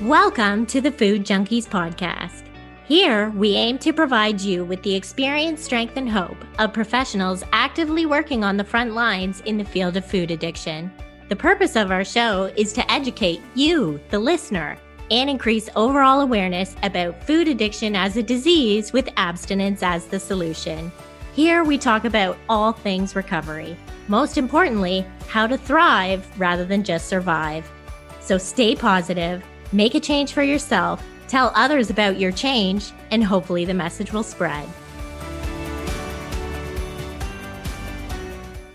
Welcome to the Food Junkies Podcast. Here, we aim to provide you with the experience, strength, and hope of professionals actively working on the front lines in the field of food addiction. The purpose of our show is to educate you, the listener, and increase overall awareness about food addiction as a disease with abstinence as the solution. Here, we talk about all things recovery. Most importantly, how to thrive rather than just survive. So stay positive, make a change for yourself, tell others about your change, and hopefully the message will spread.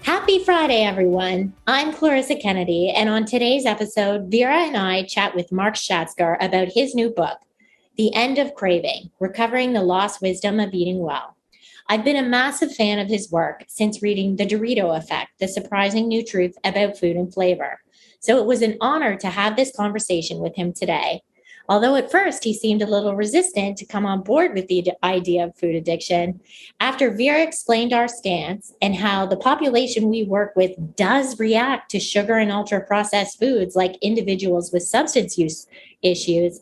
Happy Friday, everyone. I'm Clarissa Kennedy, and on today's episode, Vera and I chat with Mark Schaztker about his new book, The End of Craving, Recovering the Lost Wisdom of Eating Well. I've been a massive fan of his work since reading The Dorito Effect, The Surprising New Truth About Food and Flavor. So it was an honor to have this conversation with him today. Although at first he seemed a little resistant to come on board with the idea of food addiction, after Vera explained our stance and how the population we work with does react to sugar and ultra-processed foods like individuals with substance use issues,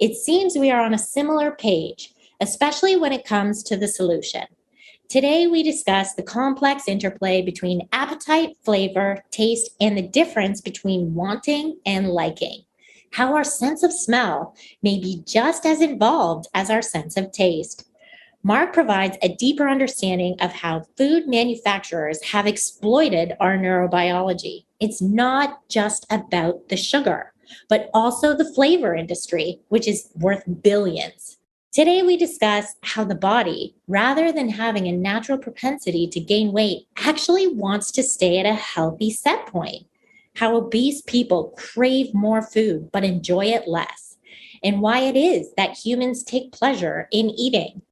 it seems we are on a similar page, especially when it comes to the solution. Today, we discuss the complex interplay between appetite, flavor, taste, and the difference between wanting and liking. How our sense of smell may be just as involved as our sense of taste. Mark provides a deeper understanding of how food manufacturers have exploited our neurobiology. It's not just about the sugar, but also the flavor industry, which is worth billions. Today, we discuss how the body, rather than having a natural propensity to gain weight, actually wants to stay at a healthy set point. How obese people crave more food but enjoy it less, and why it is that humans take pleasure in eating.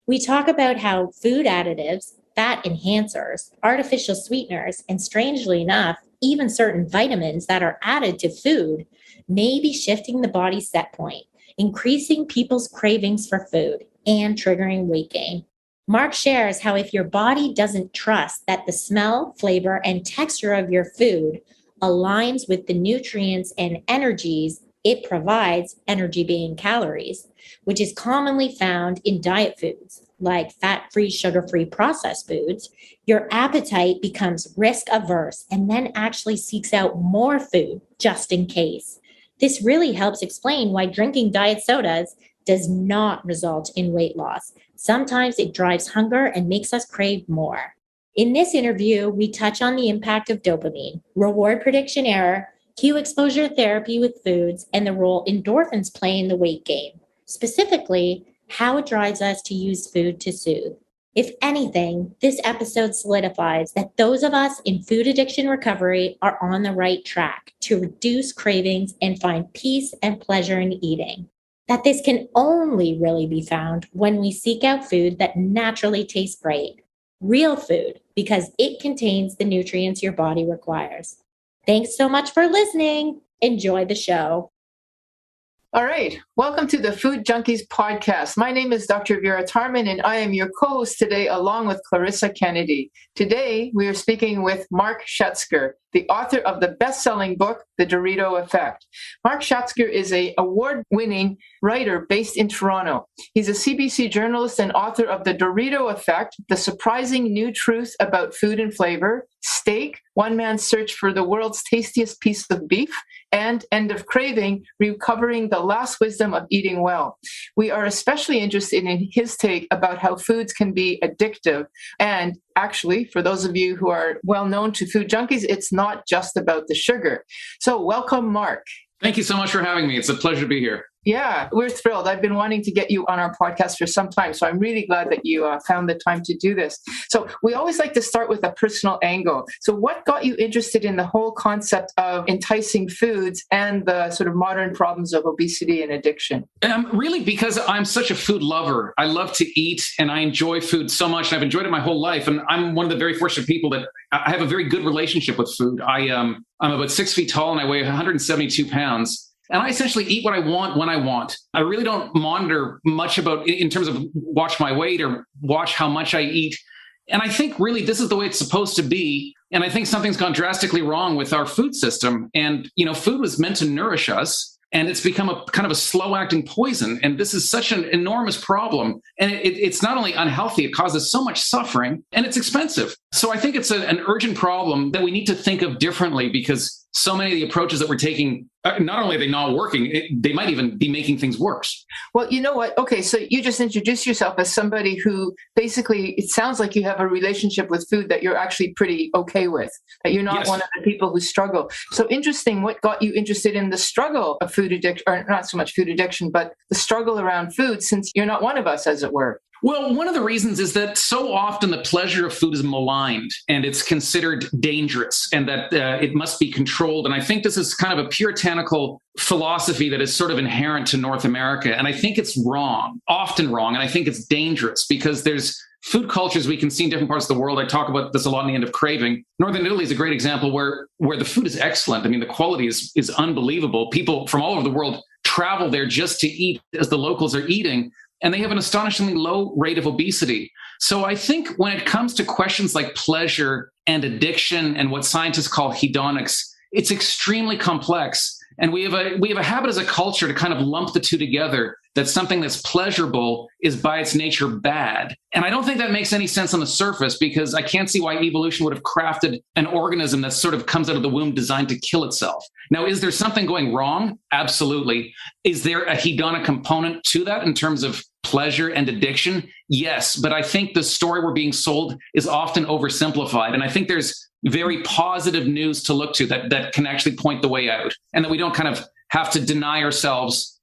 We talk about how food additives, fat enhancers, artificial sweeteners, and strangely enough, even certain vitamins that are added to food may be shifting the body's set point, increasing people's cravings for food and triggering weight gain. Mark shares how if your body doesn't trust that the smell, flavor, and texture of your food aligns with the nutrients and energies it provides, energy being calories, which is commonly found in diet foods like fat-free, sugar-free processed foods, your appetite becomes risk-averse and then actually seeks out more food just in case. This really helps explain why drinking diet sodas does not result in weight loss. Sometimes it drives hunger and makes us crave more. In this interview, we touch on the impact of dopamine, reward prediction error, cue exposure therapy with foods, and the role endorphins play in the weight gain. Specifically, how it drives us to use food to soothe. If anything, this episode solidifies that those of us in food addiction recovery are on the right track to reduce cravings and find peace and pleasure in eating. That this can only really be found when we seek out food that naturally tastes great. Real food, because it contains the nutrients your body requires. Thanks so much for listening. Enjoy the show. All right. Welcome to the Food Junkies Podcast. My name is Dr. Vera Tarman, and I am your co-host today, along with Clarissa Kennedy. Today, we are speaking with Mark Schaztker, the author of the best-selling book, The Dorito Effect. Mark Schaztker is an award-winning writer based in Toronto. He's a CBC journalist and author of The Dorito Effect, The Surprising New Truth About Food and Flavor, Steak, One Man's Search for the World's Tastiest Piece of Beef, and End of Craving, Recovering the Lost Wisdom of Eating Well. We are especially interested in his take about how foods can be addictive. And actually, for those of you who are well known to food junkies, it's not just about the sugar. So welcome, Mark. Thank you so much for having me. It's a pleasure to be here. Yeah, we're thrilled. I've been wanting to get you on our podcast for some time, so I'm really glad that you found the time to do this. So we always like to start with a personal angle. So what got you interested in the whole concept of enticing foods and the sort of modern problems of obesity and addiction? Really, because I'm such a food lover. I love to eat, and I enjoy food so much. I've enjoyed it my whole life, and I'm one of the very fortunate people that I have a very good relationship with food. I'm about 6 feet tall, and I weigh 172 pounds. And I essentially eat what I want when I want. I really don't monitor much about in terms of watch my weight or watch how much I eat. And I think really this is the way it's supposed to be. And I think something's gone drastically wrong with our food system. And, food was meant to nourish us. And it's become a kind of a slow acting poison. And this is such an enormous problem. And it's not only unhealthy, it causes so much suffering and it's expensive. So I think it's an urgent problem that we need to think of differently, because so many of the approaches that we're taking, not only are they not working, they might even be making things worse. Well, you know what? Okay, so you just introduced yourself as somebody who basically, it sounds like you have a relationship with food that you're actually pretty okay with, that you're not one of the people who struggle. So interesting, what got you interested in the struggle of food addiction, or not so much food addiction, but the struggle around food, since you're not one of us, as it were? Well, one of the reasons is that so often the pleasure of food is maligned and it's considered dangerous, and that it must be controlled. And I think this is kind of a puritanical philosophy that is sort of inherent to North America. And I think it's wrong, often wrong. And I think it's dangerous because there's food cultures we can see in different parts of the world. I talk about this a lot in The End of Craving. Northern Italy is a great example where the food is excellent. I mean, the quality is unbelievable. People from all over the world travel there just to eat as the locals are eating. And they have an astonishingly low rate of obesity. So I think when it comes to questions like pleasure and addiction and what scientists call hedonics, it's extremely complex. And we have a habit as a culture to kind of lump the two together, that something that's pleasurable is by its nature bad. And I don't think that makes any sense on the surface, because I can't see why evolution would have crafted an organism that sort of comes out of the womb designed to kill itself. Now, is there something going wrong? Absolutely. Is there a hedonic component to that in terms of pleasure and addiction? Yes. But I think the story we're being sold is often oversimplified. And I think there's very positive news to look to that can actually point the way out, and that we don't kind of have to deny ourselves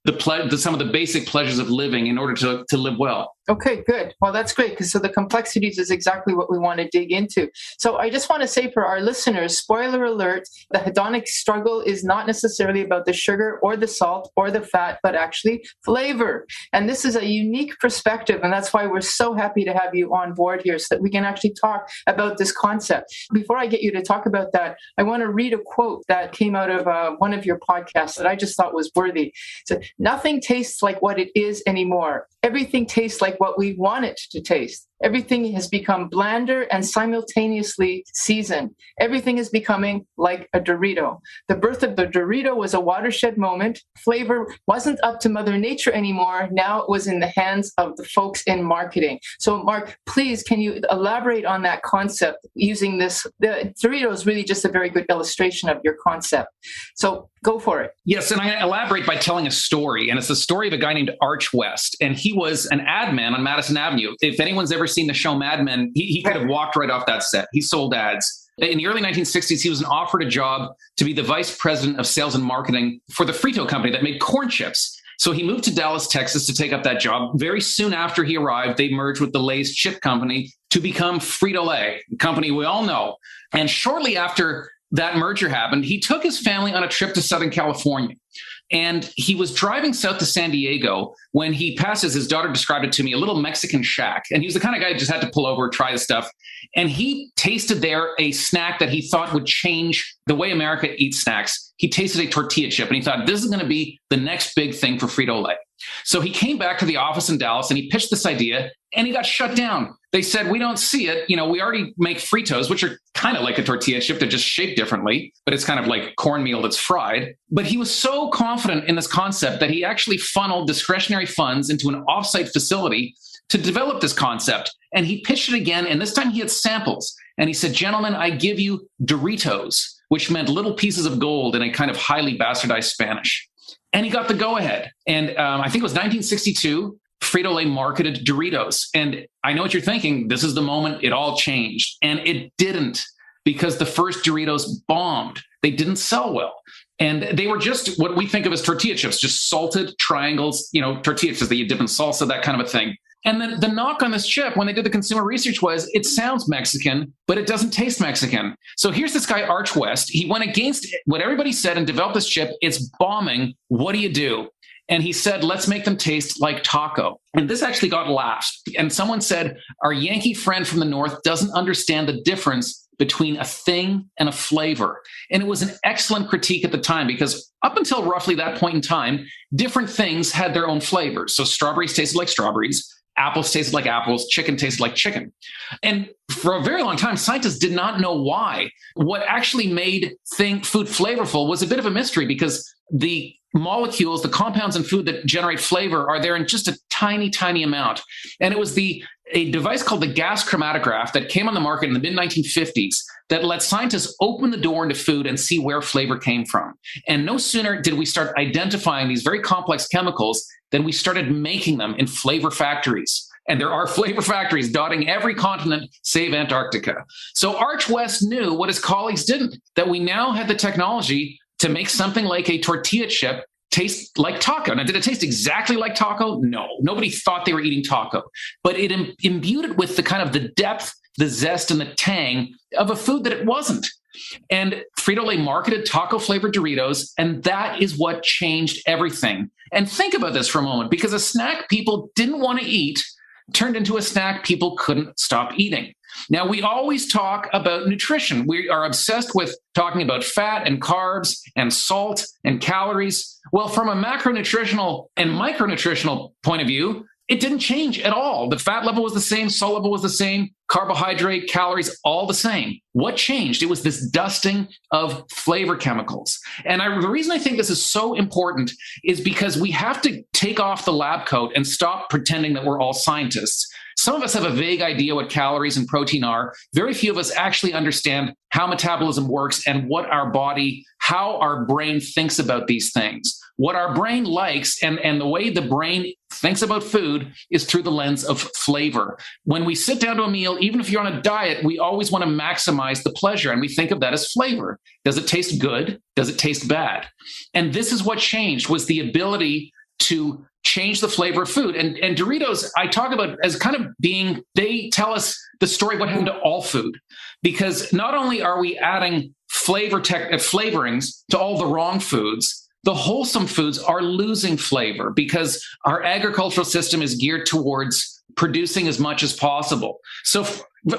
some of the basic pleasures of living in order to live well. Okay, good. Well, that's great, because so the complexities is exactly what we want to dig into. So I just want to say for our listeners, spoiler alert, the hedonic struggle is not necessarily about the sugar or the salt or the fat, but actually flavor. And this is a unique perspective, and that's why we're so happy to have you on board here, so that we can actually talk about this concept. Before I get you to talk about that, I want to read a quote that came out of one of your podcasts that I just thought was worthy. So, nothing tastes like what it is anymore. Everything tastes like what we want it to taste. Everything has become blander and simultaneously seasoned. Everything is becoming like a Dorito. The birth of the Dorito was a watershed moment. Flavor wasn't up to Mother Nature anymore. Now it was in the hands of the folks in marketing. So, Mark, please, can you elaborate on that concept using this? The Dorito is really just a very good illustration of your concept. So go for it. Yes, and I elaborate by telling a story, and it's the story of a guy named Arch West, and he was an ad man on Madison Avenue. If anyone's ever seen the show Mad Men, he could have walked right off that set. He sold ads. In the early 1960s, he was offered a job to be the vice president of sales and marketing for the Frito company that made corn chips. So he moved to Dallas, Texas to take up that job. Very soon after he arrived, they merged with the Lay's chip company to become Frito-Lay, a company we all know. And shortly after that merger happened, he took his family on a trip to Southern California. And he was driving south to San Diego when he passes, his daughter described it to me, a little Mexican shack. And he was the kind of guy who just had to pull over, try the stuff. And he tasted there a snack that he thought would change the way America eats snacks. He tasted a tortilla chip, and he thought, this is going to be the next big thing for Frito-Lay. So he came back to the office in Dallas and he pitched this idea, and he got shut down. They said, we don't see it. We already make Fritos, which are kind of like a tortilla chip. They're just shaped differently, but it's kind of like cornmeal that's fried. But he was so confident in this concept that he actually funneled discretionary funds into an offsite facility to develop this concept. And he pitched it again. And this time he had samples. And he said, gentlemen, I give you Doritos, which meant little pieces of gold in a kind of highly bastardized Spanish. And he got the go-ahead. And I think it was 1962, Frito-Lay marketed Doritos. And I know what you're thinking. This is the moment it all changed. And it didn't, because the first Doritos bombed. They didn't sell well. And they were just what we think of as tortilla chips, just salted triangles, tortilla chips that you dip in salsa, that kind of a thing. And then the knock on this chip, when they did the consumer research, was it sounds Mexican, but it doesn't taste Mexican. So here's this guy, Arch West. He went against what everybody said and developed this chip. It's bombing. What do you do? And he said, let's make them taste like taco. And this actually got laughs. And someone said, our Yankee friend from the North doesn't understand the difference between a thing and a flavor. And it was an excellent critique at the time, because up until roughly that point in time, different things had their own flavors. So strawberries tasted like strawberries. Apples tasted like apples, chicken tasted like chicken. And for a very long time, scientists did not know why. What actually made food flavorful was a bit of a mystery, because the molecules, the compounds in food that generate flavor are there in just a tiny, tiny amount. And it was a device called the gas chromatograph that came on the market in the mid-1950s that let scientists open the door into food and see where flavor came from. And no sooner did we start identifying these very complex chemicals than we started making them in flavor factories. And there are flavor factories dotting every continent save Antarctica. So Arch West knew what his colleagues didn't, that we now had the technology to make something like a tortilla chip taste like taco. Now, did it taste exactly like taco? No. Nobody thought they were eating taco. But it imbued it with the kind of the depth, the zest, and the tang of a food that it wasn't. And Frito-Lay marketed taco-flavored Doritos, and that is what changed everything. And think about this for a moment, because a snack people didn't want to eat turned into a snack people couldn't stop eating. Now, we always talk about nutrition. We are obsessed with talking about fat and carbs and salt and calories. Well, from a macronutritional and micronutritional point of view, it didn't change at all. The fat level was the same, salt level was the same, carbohydrate, calories, all the same. What changed? It was this dusting of flavor chemicals. And the reason I think this is so important is because we have to take off the lab coat and stop pretending that we're all scientists. Some of us have a vague idea what calories and protein are. Very few of us actually understand how metabolism works and what our body, how our brain thinks about these things. What our brain likes and the way the brain thinks about food is through the lens of flavor. When we sit down to a meal, even if you're on a diet, we always want to maximize the pleasure, and we think of that as flavor. Does it taste good? Does it taste bad? And this is what changed, was the ability to change the flavor of food. And Doritos, I talk about as kind of being, they tell us the story of what happened to all food. Because not only are we adding flavorings to all the wrong foods, the wholesome foods are losing flavor because our agricultural system is geared towards producing as much as possible. So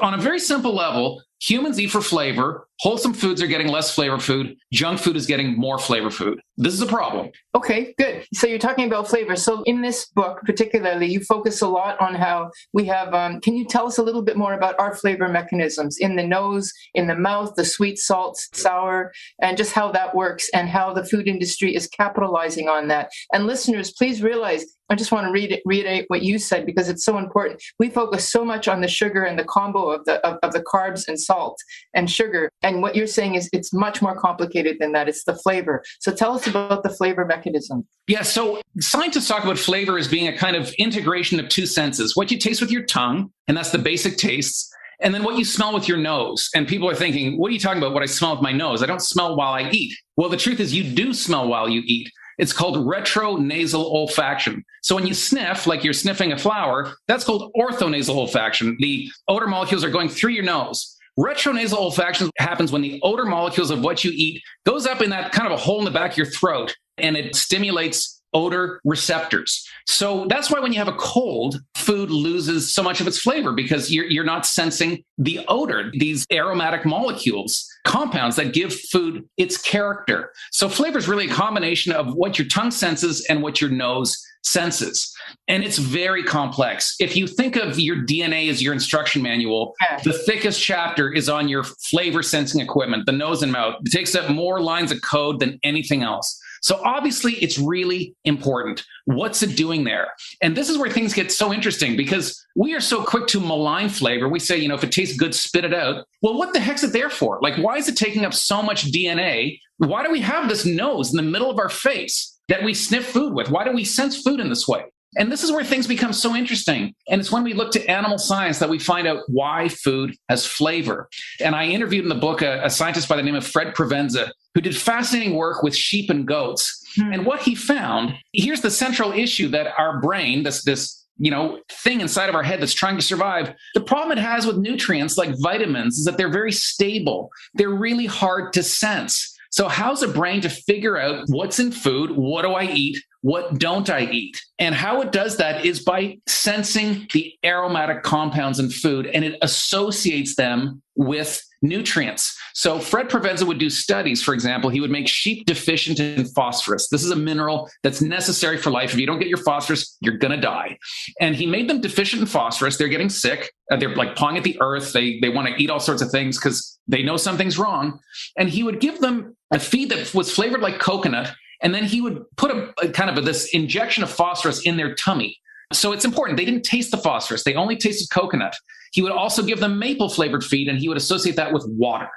on a very simple level, humans eat for flavor. Wholesome foods are getting less flavor food. Junk food is getting more flavor food. This is a problem. Okay, good. So you're talking about flavor. So in this book, particularly, you focus a lot on how we have, can you tell us a little bit more about our flavor mechanisms in the nose, in the mouth, the sweet, salt, sour, and just how that works and how the food industry is capitalizing on that. And listeners, please realize, I just want to reiterate what you said because it's so important. We focus so much on the sugar and the combo of the carbs and salt and sugar. And what you're saying is it's much more complicated than that. It's the flavor. So tell us about the flavor mechanism. Yeah, so scientists talk about flavor as being a kind of integration of two senses. What you taste with your tongue, and that's the basic tastes, and then what you smell with your nose. And people are thinking, what are you talking about, what I smell with my nose? I don't smell while I eat. Well, the truth is you do smell while you eat. It's called retronasal olfaction. So when you sniff, like you're sniffing a flower, that's called orthonasal olfaction. The odor molecules are going through your nose. Retronasal olfaction happens when the odor molecules of what you eat goes up in that kind of a hole in the back of your throat, and it stimulates odor receptors. So that's why when you have a cold, food loses so much of its flavor because you're not sensing the odor, these aromatic molecules, compounds that give food its character. So flavor is really a combination of what your tongue senses and what your nose senses. And it's very complex. If you think of your DNA as your instruction manual, the thickest chapter is on your flavor sensing equipment, the nose and mouth. It takes up more lines of code than anything else. So obviously it's really important. What's it doing there? And this is where things get so interesting because we are so quick to malign flavor. We say, if it tastes good, spit it out. Well, what the heck's it there for? Like, why is it taking up so much DNA? Why do we have this nose in the middle of our face that we sniff food with? Why do we sense food in this way? And this is where things become so interesting. And it's when we look to animal science that we find out why food has flavor. And I interviewed in the book a scientist by the name of Fred Provenza, who did fascinating work with sheep and goats. And what he found, here's the central issue that our brain, this thing inside of our head that's trying to survive, the problem it has with nutrients like vitamins is that they're very stable. They're really hard to sense. So how's a brain to figure out what's in food? What do I eat? What don't I eat? And how it does that is by sensing the aromatic compounds in food, and it associates them with nutrients. So Fred Provenza would do studies. For example, he would make sheep deficient in phosphorus. This is a mineral that's necessary for life. If you don't get your phosphorus, you're going to die. And he made them deficient in phosphorus. They're getting sick. They're like pawing at the earth. They want to eat all sorts of things because they know something's wrong. And he would give them a feed that was flavored like coconut, and then he would put a kind of this injection of phosphorus in their tummy. So it's important. They didn't taste the phosphorus. They only tasted coconut. He would also give them maple flavored feed, and he would associate that with water.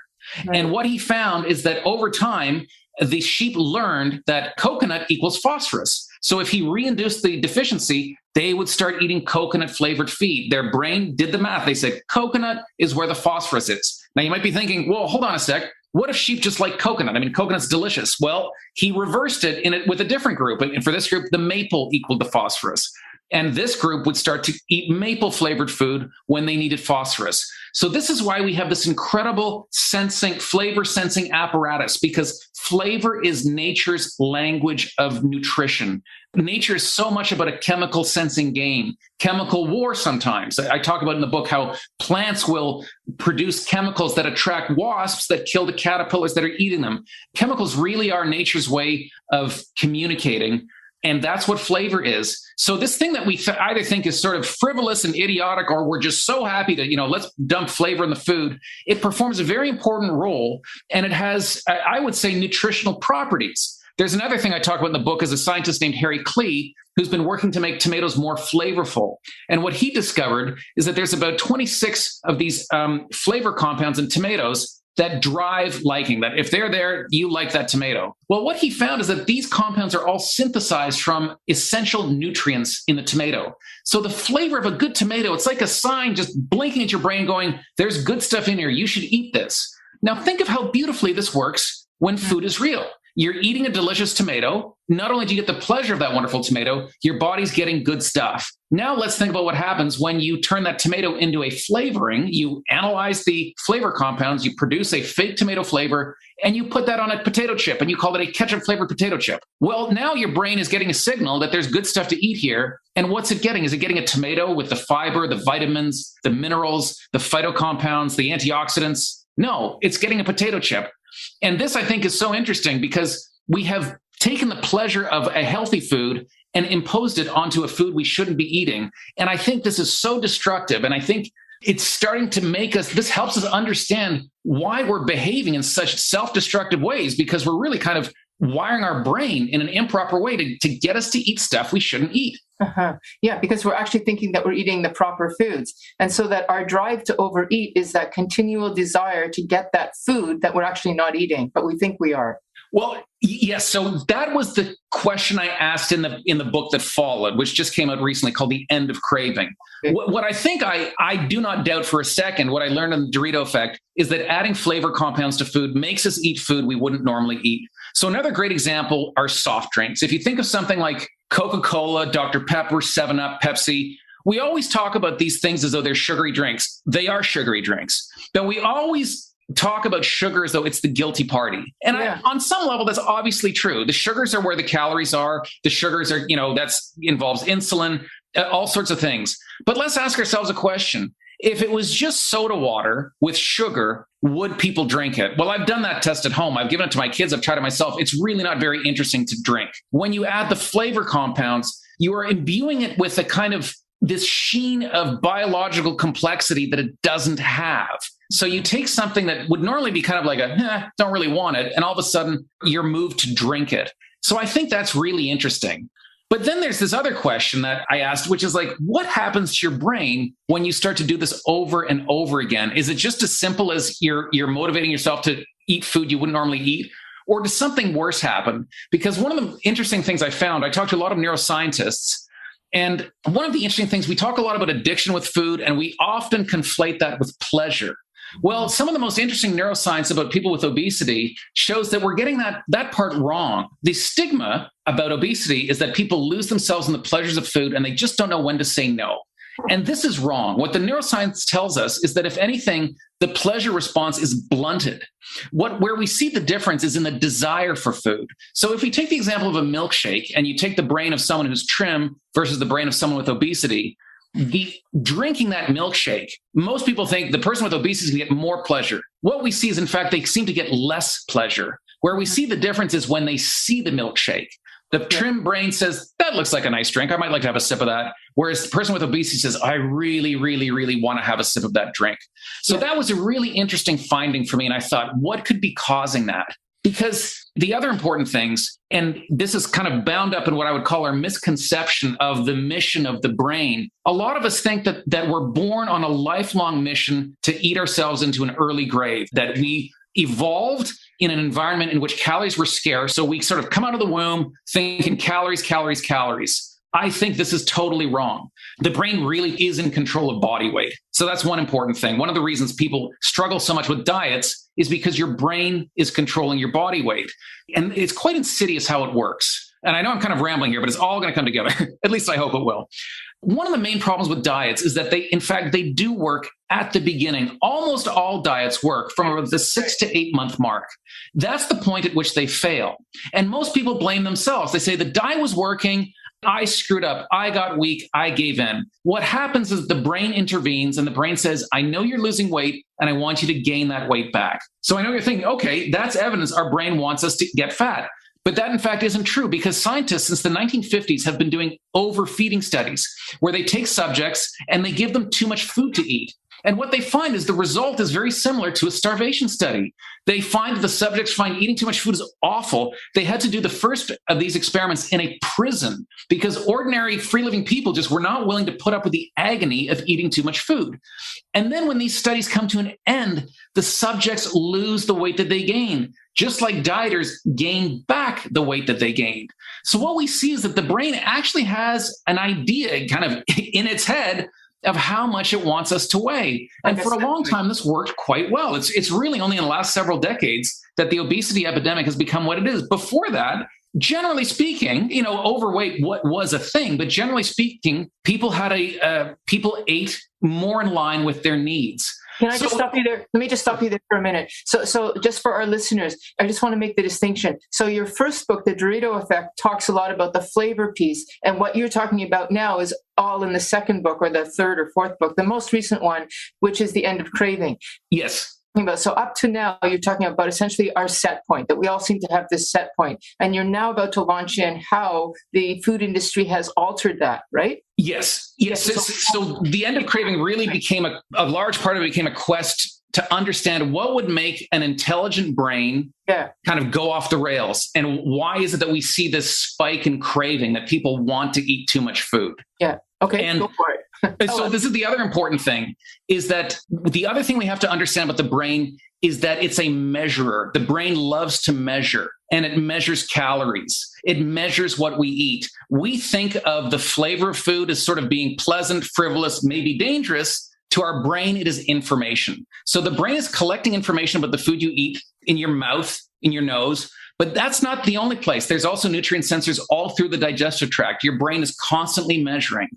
Right. And what he found is that over time, the sheep learned that coconut equals phosphorus. So if he reinduced the deficiency, they would start eating coconut flavored feed. Their brain did the math. They said, coconut is where the phosphorus is. Now you might be thinking, well, hold on a sec. What if sheep just like coconut? I mean, coconut's delicious. Well, he reversed it with a different group. And for this group, the maple equaled the phosphorus. And this group would start to eat maple flavored food when they needed phosphorus. So this is why we have this incredible flavor sensing apparatus, because flavor is nature's language of nutrition. Nature is so much about a chemical sensing game, chemical war sometimes. I talk about in the book how plants will produce chemicals that attract wasps that kill the caterpillars that are eating them. Chemicals really are nature's way of communicating. And that's what flavor is. So this thing that we either think is sort of frivolous and idiotic, or we're just so happy to, let's dump flavor in the food, it performs a very important role. And it has, I would say, nutritional properties. There's another thing I talk about in the book is a scientist named Harry Klee, who's been working to make tomatoes more flavorful. And what he discovered is that there's about 26 of these flavor compounds in tomatoes that drive liking, that if they're there, you like that tomato. Well, what he found is that these compounds are all synthesized from essential nutrients in the tomato. So the flavor of a good tomato, it's like a sign just blinking at your brain going, there's good stuff in here. You should eat this. Now think of how beautifully this works when food is real. You're eating a delicious tomato. Not only do you get the pleasure of that wonderful tomato, your body's getting good stuff. Now let's think about what happens when you turn that tomato into a flavoring. You analyze the flavor compounds, you produce a fake tomato flavor, and you put that on a potato chip, and you call it a ketchup-flavored potato chip. Well, now your brain is getting a signal that there's good stuff to eat here. And what's it getting? Is it getting a tomato with the fiber, the vitamins, the minerals, the phytocompounds, the antioxidants? No, it's getting a potato chip. And this, I think, is so interesting because we have taken the pleasure of a healthy food and imposed it onto a food we shouldn't be eating. And I think this is so destructive. And I think it's starting to make us, this helps us understand why we're behaving in such self-destructive ways, because we're really kind of wiring our brain in an improper way to get us to eat stuff we shouldn't eat. Yeah, because we're actually thinking that we're eating the proper foods. And so that our drive to overeat is that continual desire to get that food that we're actually not eating, but we think we are. Well, yes. So that was the question I asked in the book that followed, which just came out recently, called The End of Craving. Okay. What I think I do not doubt for a second, what I learned on the Dorito Effect, is that adding flavor compounds to food makes us eat food we wouldn't normally eat. So another great example are soft drinks. If you think of something like Coca-Cola, Dr. Pepper, 7-Up, Pepsi, we always talk about these things as though they're sugary drinks. They are sugary drinks. But we always talk about sugar as though it's the guilty party. And on some level, that's obviously true. The sugars are where the calories are. The sugars are, that's involves insulin, all sorts of things. But let's ask ourselves a question. If it was just soda water with sugar, would people drink it? Well, I've done that test at home. I've given it to my kids. I've tried it myself. It's really not very interesting to drink. When you add the flavor compounds, you are imbuing it with a kind of this sheen of biological complexity that it doesn't have. So you take something that would normally be kind of like don't really want it, and all of a sudden you're moved to drink it. So I think that's really interesting. But then there's this other question that I asked, which is like, what happens to your brain when you start to do this over and over again? Is it just as simple as you're motivating yourself to eat food you wouldn't normally eat? Or does something worse happen? Because one of the interesting things I found, I talked to a lot of neuroscientists, and one of the interesting things, we talk a lot about addiction with food, and we often conflate that with pleasure. Well, some of the most interesting neuroscience about people with obesity shows that we're getting that part wrong. The stigma about obesity is that people lose themselves in the pleasures of food and they just don't know when to say no. And this is wrong. What the neuroscience tells us is that if anything, the pleasure response is blunted. Where we see the difference is in the desire for food. So if we take the example of a milkshake and you take the brain of someone who's trim versus the brain of someone with obesity, the drinking that milkshake, most people think the person with obesity is going to get more pleasure. What we see is, in fact, they seem to get less pleasure. Where we see the difference is when they see the milkshake. The trim brain says, that looks like a nice drink. I might like to have a sip of that. Whereas the person with obesity says, I really, really, really want to have a sip of that drink. So that was a really interesting finding for me. And I thought, what could be causing that? Because The other important things, and this is kind of bound up in what I would call our misconception of the mission of the brain. A lot of us think that we're born on a lifelong mission to eat ourselves into an early grave, that we evolved in an environment in which calories were scarce. So we sort of come out of the womb thinking calories, calories, calories. I think this is totally wrong. The brain really is in control of body weight. So that's one important thing. One of the reasons people struggle so much with diets is because your brain is controlling your body weight. And it's quite insidious how it works. And I know I'm kind of rambling here, but it's all going to come together. At least I hope it will. One of the main problems with diets is that they do work at the beginning. Almost all diets work from the 6 to 8 month mark. That's the point at which they fail. And most people blame themselves. They say the diet was working. I screwed up. I got weak. I gave in. What happens is the brain intervenes and the brain says, I know you're losing weight and I want you to gain that weight back. So I know you're thinking, okay, that's evidence our brain wants us to get fat. But that, in fact, isn't true because scientists since the 1950s have been doing overfeeding studies where they take subjects and they give them too much food to eat. And what they find is the result is very similar to a starvation study. They find that the subjects find eating too much food is awful. They had to do the first of these experiments in a prison because ordinary free-living people just were not willing to put up with the agony of eating too much food. And then when these studies come to an end, the subjects lose the weight that they gain, just like dieters gain back the weight that they gained. So what we see is that the brain actually has an idea kind of in its head of how much it wants us to weigh. And for a long time, this worked quite well. It's really only in the last several decades that the obesity epidemic has become what it is. Before that, generally speaking, overweight was a thing, but generally speaking, people ate more in line with their needs. Can I just stop you there? Let me just stop you there for a minute. So just for our listeners, I just want to make the distinction. So your first book, The Dorito Effect, talks a lot about the flavor piece. And what you're talking about now is all in the second book or the third or fourth book, the most recent one, which is The End of Craving. Yes. So up to now, you're talking about essentially our set point, that we all seem to have this set point. And you're now about to launch in how the food industry has altered that, right? Yes. So The End of Craving really became a large part of it became a quest to understand what would make an intelligent brain kind of go off the rails. And why is it that we see this spike in craving, that people want to eat too much food? Yeah. Okay, and go for it. So this is the other important thing, is that the other thing we have to understand about the brain is that it's a measurer. The brain loves to measure, and it measures calories. It measures what we eat. We think of the flavor of food as sort of being pleasant, frivolous, maybe dangerous. To our brain, it is information. So the brain is collecting information about the food you eat in your mouth, in your nose, but that's not the only place. There's also nutrient sensors all through the digestive tract. Your brain is constantly measuring.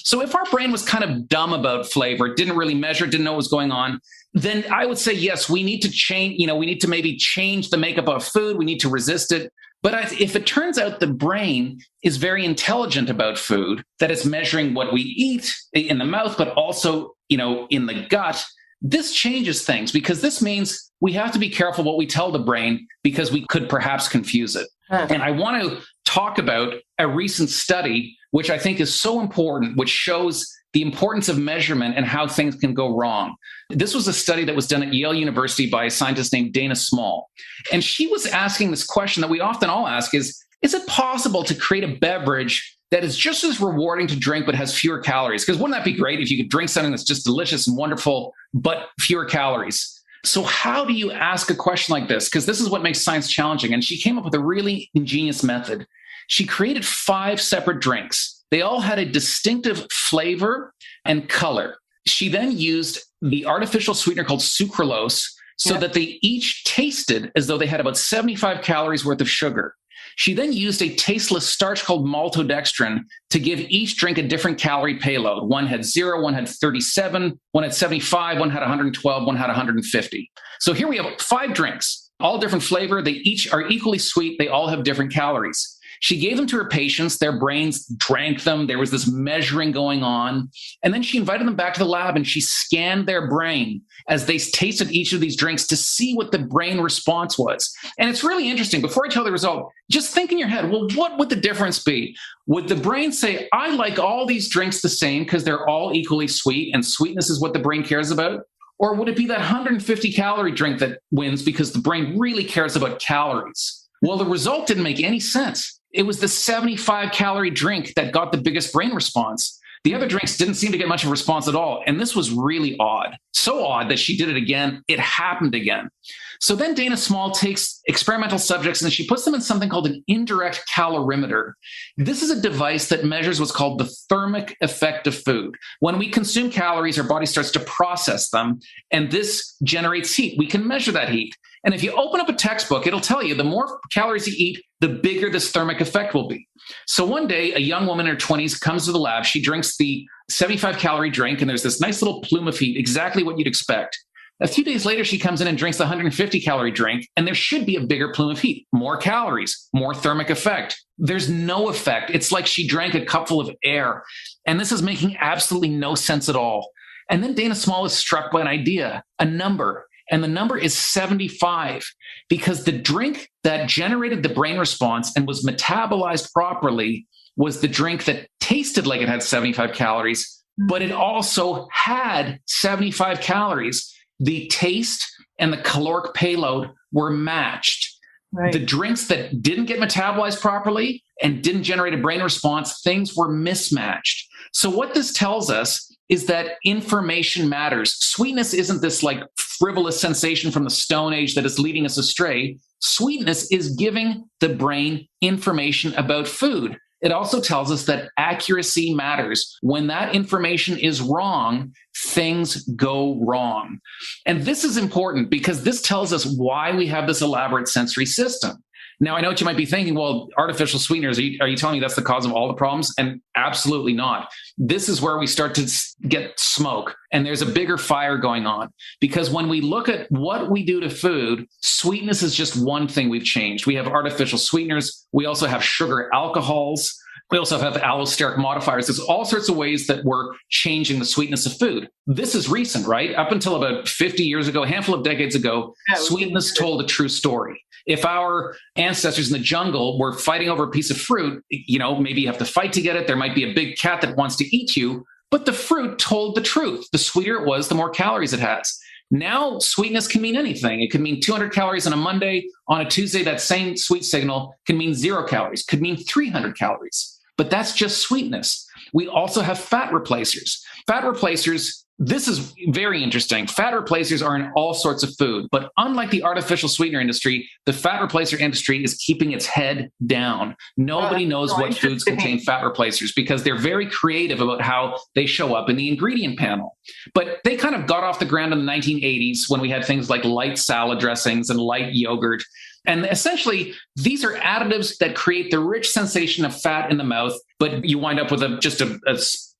So if our brain was kind of dumb about flavor, didn't really measure, didn't know what was going on, then I would say, yes, we need to change, we need to maybe change the makeup of food. We need to resist it. But if it turns out the brain is very intelligent about food, that it's measuring what we eat in the mouth, but also, in the gut, this changes things because this means we have to be careful what we tell the brain because we could perhaps confuse it. And I want to talk about a recent study, which I think is so important, which shows the importance of measurement and how things can go wrong. This was a study that was done at Yale University by a scientist named Dana Small. And she was asking this question that we often all ask is it possible to create a beverage that is just as rewarding to drink but has fewer calories? Because wouldn't that be great if you could drink something that's just delicious and wonderful, but fewer calories? So how do you ask a question like this? Because this is what makes science challenging. And she came up with a really ingenious method. She created 5 separate drinks. They all had a distinctive flavor and color. She then used the artificial sweetener called sucralose so that they each tasted as though they had about 75 calories worth of sugar. She then used a tasteless starch called maltodextrin to give each drink a different calorie payload. One had 0, one had 37, one had 75, one had 112, one had 150. So here we have 5 drinks, all different flavor. They each are equally sweet. They all have different calories. She gave them to her patients. Their brains drank them. There was this measuring going on. And then she invited them back to the lab and she scanned their brain as they tasted each of these drinks to see what the brain response was. And it's really interesting. Before I tell the result, just think in your head, well, what would the difference be? Would the brain say, I like all these drinks the same because they're all equally sweet and sweetness is what the brain cares about? Or would it be that 150 calorie drink that wins because the brain really cares about calories? Well, the result didn't make any sense. It was the 75 calorie drink that got the biggest brain response. The other drinks didn't seem to get much of a response at all. And this was really odd. So odd that she did it again. It happened again. So then Dana Small takes experimental subjects and she puts them in something called an indirect calorimeter. This is a device that measures what's called the thermic effect of food. When we consume calories, our body starts to process them, and this generates heat. We can measure that heat. And if you open up a textbook, it'll tell you the more calories you eat, the bigger this thermic effect will be. So one day, a young woman in her 20s comes to the lab. She drinks the 75 calorie drink, and there's this nice little plume of heat, exactly what you'd expect. A few days later, she comes in and drinks the 150 calorie drink, and there should be a bigger plume of heat, more calories, more thermic effect. There's no effect. It's like she drank a cupful of air, and this is making absolutely no sense at all. And then Dana Small is struck by an idea, a number, and the number is 75, because the drink that generated the brain response and was metabolized properly was the drink that tasted like it had 75 calories, but it also had 75 calories. The taste and the caloric payload were matched. Right. The drinks that didn't get metabolized properly and didn't generate a brain response, things were mismatched. So what this tells us is that information matters. Sweetness isn't this like frivolous sensation from the Stone Age that is leading us astray. Sweetness is giving the brain information about food. It also tells us that accuracy matters. When that information is wrong, things go wrong. And this is important because this tells us why we have this elaborate sensory system. Now, I know what you might be thinking, well, artificial sweeteners, are you telling me that's the cause of all the problems? And absolutely not. This is where we start to get smoke, and there's a bigger fire going on. Because when we look at what we do to food, sweetness is just one thing we've changed. We have artificial sweeteners. We also have sugar alcohols. We also have allosteric modifiers. There's all sorts of ways that we're changing the sweetness of food. This is recent, right? Up until about 50 years ago, a handful of decades ago, sweetness told a true story. If our ancestors in the jungle were fighting over a piece of fruit, maybe you have to fight to get it. There might be a big cat that wants to eat you, but the fruit told the truth. The sweeter it was, the more calories it has. Now, sweetness can mean anything. It could mean 200 calories on a Monday. On a Tuesday, that same sweet signal can mean 0 calories, could mean 300 calories. But that's just sweetness. We also have fat replacers. Fat replacers, this is very interesting. Fat replacers are in all sorts of food, but unlike the artificial sweetener industry, the fat replacer industry is keeping its head down. Nobody knows what foods contain fat replacers because they're very creative about how they show up in the ingredient panel. But they kind of got off the ground in the 1980s when we had things like light salad dressings and light yogurt. And essentially, these are additives that create the rich sensation of fat in the mouth, but you wind up with just a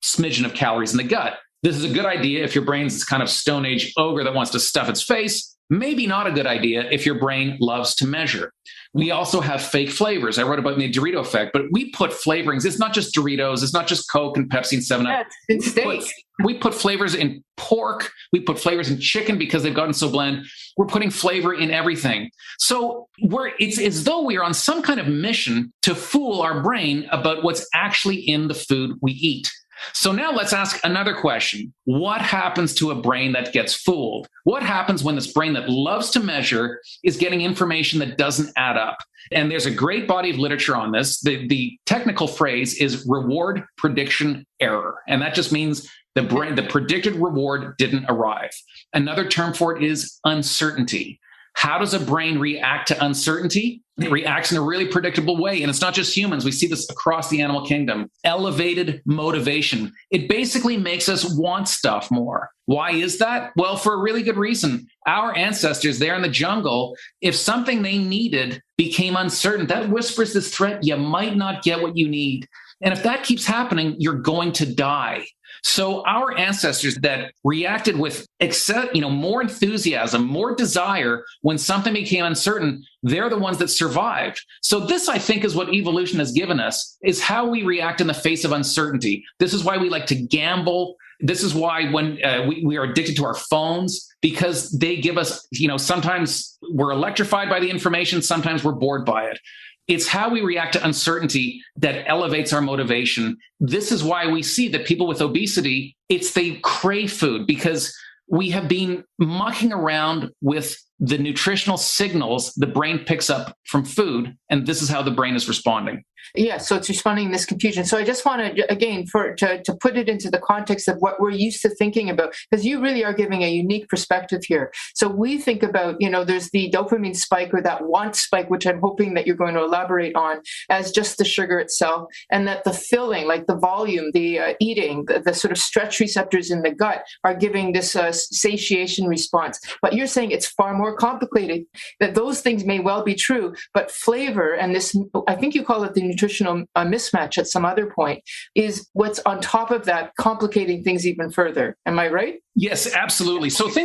smidgen of calories in the gut. This is a good idea if your brain's this kind of Stone Age ogre that wants to stuff its face. Maybe not a good idea if your brain loves to measure. We also have fake flavors. I wrote about the Dorito Effect, but we put flavorings. It's not just Doritos. It's not just Coke and Pepsi and 7-Up. It's steak. We put flavors in pork. We put flavors in chicken because they've gotten so bland. We're putting flavor in everything. So it's as though we are on some kind of mission to fool our brain about what's actually in the food we eat. So now let's ask another question. What happens to a brain that gets fooled? What happens when this brain that loves to measure is getting information that doesn't add up? And there's a great body of literature on this. The technical phrase is reward prediction error. And that just means the predicted reward didn't arrive. Another term for it is uncertainty. How does a brain react to uncertainty? It reacts in a really predictable way. And it's not just humans. We see this across the animal kingdom. Elevated motivation. It basically makes us want stuff more. Why is that? Well, for a really good reason. Our ancestors there in the jungle, if something they needed became uncertain, that whispers this threat, you might not get what you need. And if that keeps happening, you're going to die. So our ancestors that reacted with more enthusiasm, more desire when something became uncertain, they're the ones that survived. So this, I think, is what evolution has given us, is how we react in the face of uncertainty. This is why we like to gamble. This is why when we are addicted to our phones, because they give us, sometimes we're electrified by the information, sometimes we're bored by it. It's how we react to uncertainty that elevates our motivation. This is why we see that people with obesity, they crave food because we have been mucking around with the nutritional signals the brain picks up from food, and this is how the brain is responding. Yeah, so it's responding to this confusion. So I just want to, again, to put it into the context of what we're used to thinking about, because you really are giving a unique perspective here. So we think about, there's the dopamine spike or that want spike, which I'm hoping that you're going to elaborate on, as just the sugar itself, and that the filling, like the volume, the eating, the sort of stretch receptors in the gut are giving this satiation response. But you're saying it's far more complicated, that those things may well be true, but flavor and this, I think you call it the nutritional mismatch at some other point, is what's on top of that, complicating things even further. Am I right? Yes, absolutely. So so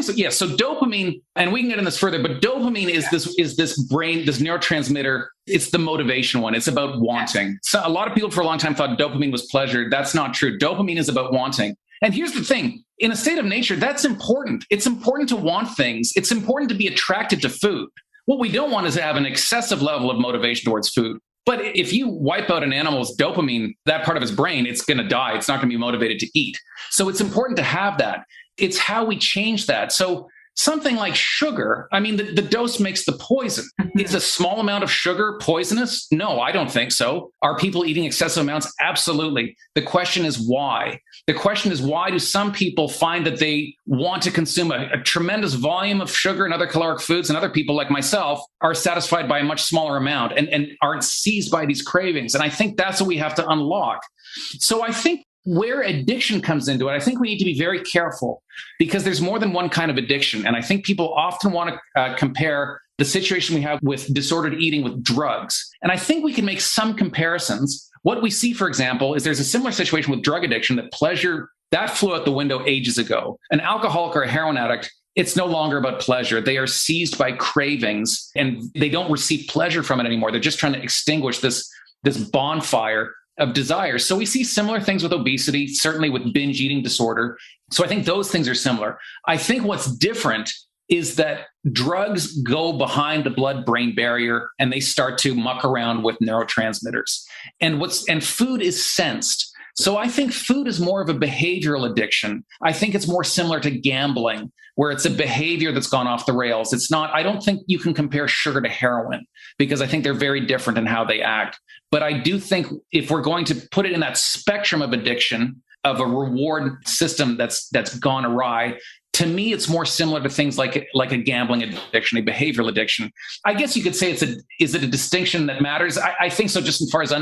dopamine, and we can get into this further, but dopamine is this brain, this neurotransmitter. It's the motivation one. It's about wanting. So a lot of people for a long time thought dopamine was pleasure. That's not true. Dopamine is about wanting. And here's the thing, in a state of nature, that's important. It's important to want things. It's important to be attracted to food. What we don't want is to have an excessive level of motivation towards food. But if you wipe out an animal's dopamine, that part of its brain, it's going to die. It's not going to be motivated to eat. So it's important to have that. It's how we change that. So something like sugar, I mean, the dose makes the poison. Is a small amount of sugar poisonous? No, I don't think so. Are people eating excessive amounts? Absolutely. The question is why? The question is, why do some people find that they want to consume a tremendous volume of sugar and other caloric foods, and other people like myself are satisfied by a much smaller amount and aren't seized by these cravings? And I think that's what we have to unlock. So I think where addiction comes into it, I think we need to be very careful, because there's more than one kind of addiction. And I think people often want to compare the situation we have with disordered eating with drugs. And I think we can make some comparisons. What we see, for example, is there's a similar situation with drug addiction, that pleasure, that flew out the window ages ago. An alcoholic or a heroin addict, it's no longer about pleasure. They are seized by cravings and they don't receive pleasure from it anymore. They're just trying to extinguish this bonfire of desire. So we see similar things with obesity, certainly with binge eating disorder. So I think those things are similar. I think what's different is that drugs go behind the blood-brain barrier and they start to muck around with neurotransmitters. And food is sensed. So I think food is more of a behavioral addiction. I think it's more similar to gambling, where it's a behavior that's gone off the rails. It's not, I don't think you can compare sugar to heroin, because I think they're very different in how they act. But I do think if we're going to put it in that spectrum of addiction, of a reward system that's gone awry, to me, it's more similar to things like a gambling addiction, a behavioral addiction. I guess you could say is it a distinction that matters? I think so, just as far as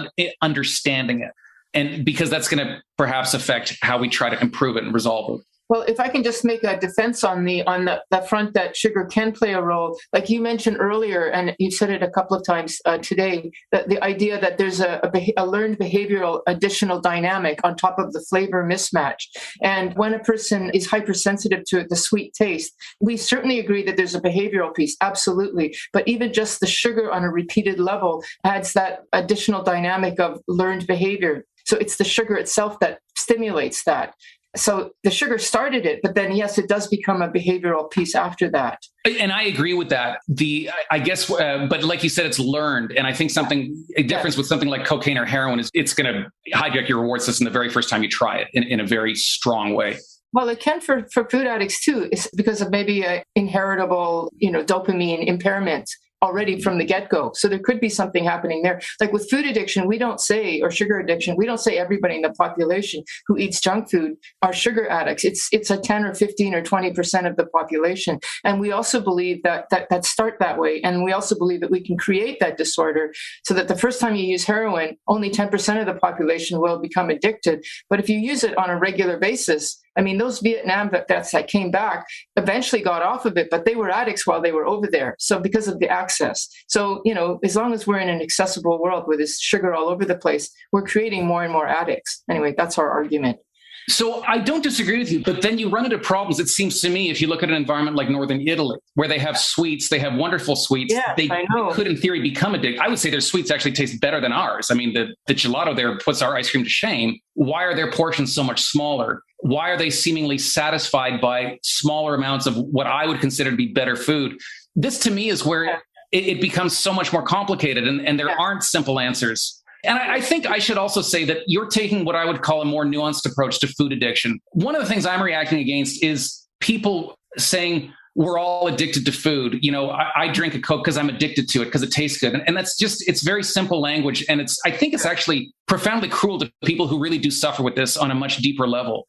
understanding it. And because that's going to perhaps affect how we try to improve it and resolve it. Well, if I can just make a defense on the front that sugar can play a role, like you mentioned earlier, and you said it a couple of times today, that the idea that there's a learned behavioral additional dynamic on top of the flavor mismatch. And when a person is hypersensitive to the sweet taste, we certainly agree that there's a behavioral piece, absolutely. But even just the sugar on a repeated level adds that additional dynamic of learned behavior. So it's the sugar itself that stimulates that. So the sugar started it, but then, yes, it does become a behavioral piece after that. And I agree with that. But like you said, it's learned. And I think a difference with something like cocaine or heroin is it's going to hijack your reward system the very first time you try it in a very strong way. Well, it can for food addicts too, it's because of maybe an inheritable, dopamine impairment already from the get-go. So there could be something happening there. Like with food addiction, or sugar addiction, we don't say everybody in the population who eats junk food are sugar addicts. It's a 10 or 15 or 20% of the population. And we also believe that start that way. And we also believe that we can create that disorder so that the first time you use heroin, only 10% of the population will become addicted. But if you use it on a regular basis, I mean, those Vietnam vets that came back eventually got off of it, but they were addicts while they were over there. So because of the access. So, as long as we're in an accessible world where there's sugar all over the place, we're creating more and more addicts. Anyway, that's our argument. So I don't disagree with you, but then you run into problems, it seems to me, if you look at an environment like Northern Italy, where they have sweets, they have wonderful sweets. Yes, they could, in theory, become addicted. I would say their sweets actually taste better than ours. I mean, the gelato there puts our ice cream to shame. Why are their portions so much smaller? Why are they seemingly satisfied by smaller amounts of what I would consider to be better food? This, to me, is where it becomes so much more complicated, and there aren't simple answers. And I think I should also say that you're taking what I would call a more nuanced approach to food addiction. One of the things I'm reacting against is people saying, we're all addicted to food. I drink a Coke because I'm addicted to it because it tastes good. And that's just, it's very simple language. And I think it's actually profoundly cruel to people who really do suffer with this on a much deeper level.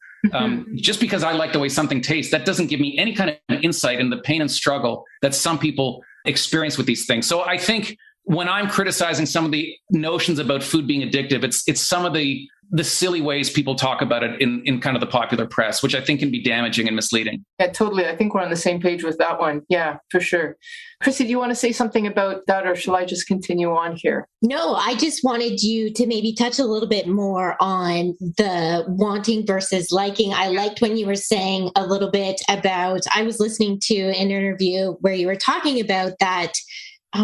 Just because I like the way something tastes, that doesn't give me any kind of insight into the pain and struggle that some people experience with these things. So I think when I'm criticizing some of the notions about food being addictive, it's some of the silly ways people talk about it in kind of the popular press, which I think can be damaging and misleading. Yeah, totally. I think we're on the same page with that one. Yeah, for sure. Chrissy, do you want to say something about that, or shall I just continue on here? No, I just wanted you to maybe touch a little bit more on the wanting versus liking. I liked when you were saying a little bit about, I was listening to an interview where you were talking about that.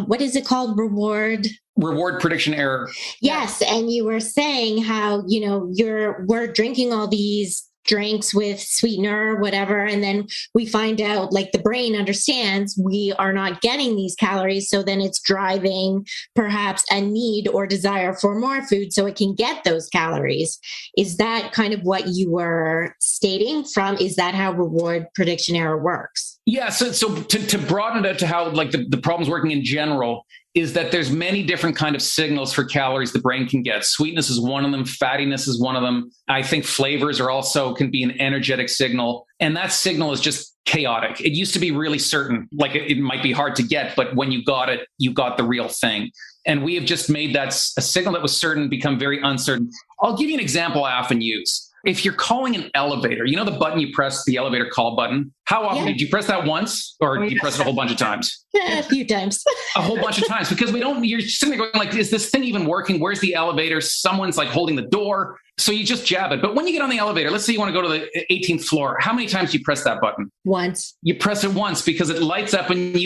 What is it called? Reward prediction error. Yes. And you were saying how, we're drinking all these drinks with sweetener or whatever. And then we find out, like, the brain understands we are not getting these calories. So then it's driving perhaps a need or desire for more food so it can get those calories. Is that kind of what you were stating from? Is that how reward prediction error works? Yeah. So to broaden it out to how, like, the problem's working in general, is that there's many different kind of signals for calories the brain can get. Sweetness is one of them. Fattiness is one of them. I think flavors can be an energetic signal. And that signal is just chaotic. It used to be really certain, like it might be hard to get, but when you got it, you got the real thing. And we have just made that a signal that was certain become very uncertain. I'll give you an example I often use. If you're calling an elevator, the button you press, the elevator call button. How often did you press that once, or did you press it a whole bunch of times? A few times. A whole bunch of times, because you're sitting there going like, is this thing even working? Where's the elevator? Someone's like holding the door. So you just jab it. But when you get on the elevator, let's say you want to go to the 18th floor. How many times do you press that button? Once. You press it once because it lights up and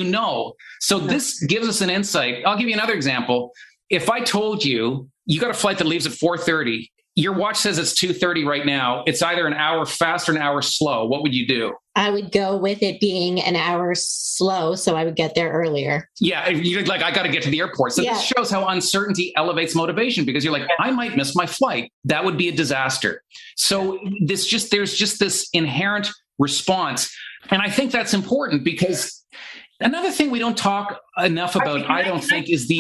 So this gives us an insight. I'll give you another example. If I told you got a flight that leaves at 4:30, your watch says it's 2:30 right now. It's either an hour fast or an hour slow. What would you do? I would go with it being an hour slow, so I would get there earlier. Yeah, you're like, I got to get to the airport. So this shows how uncertainty elevates motivation, because you're like, I might miss my flight. That would be a disaster. So there's just this inherent response. And I think that's important, because another thing we don't talk enough about, I don't think, is the...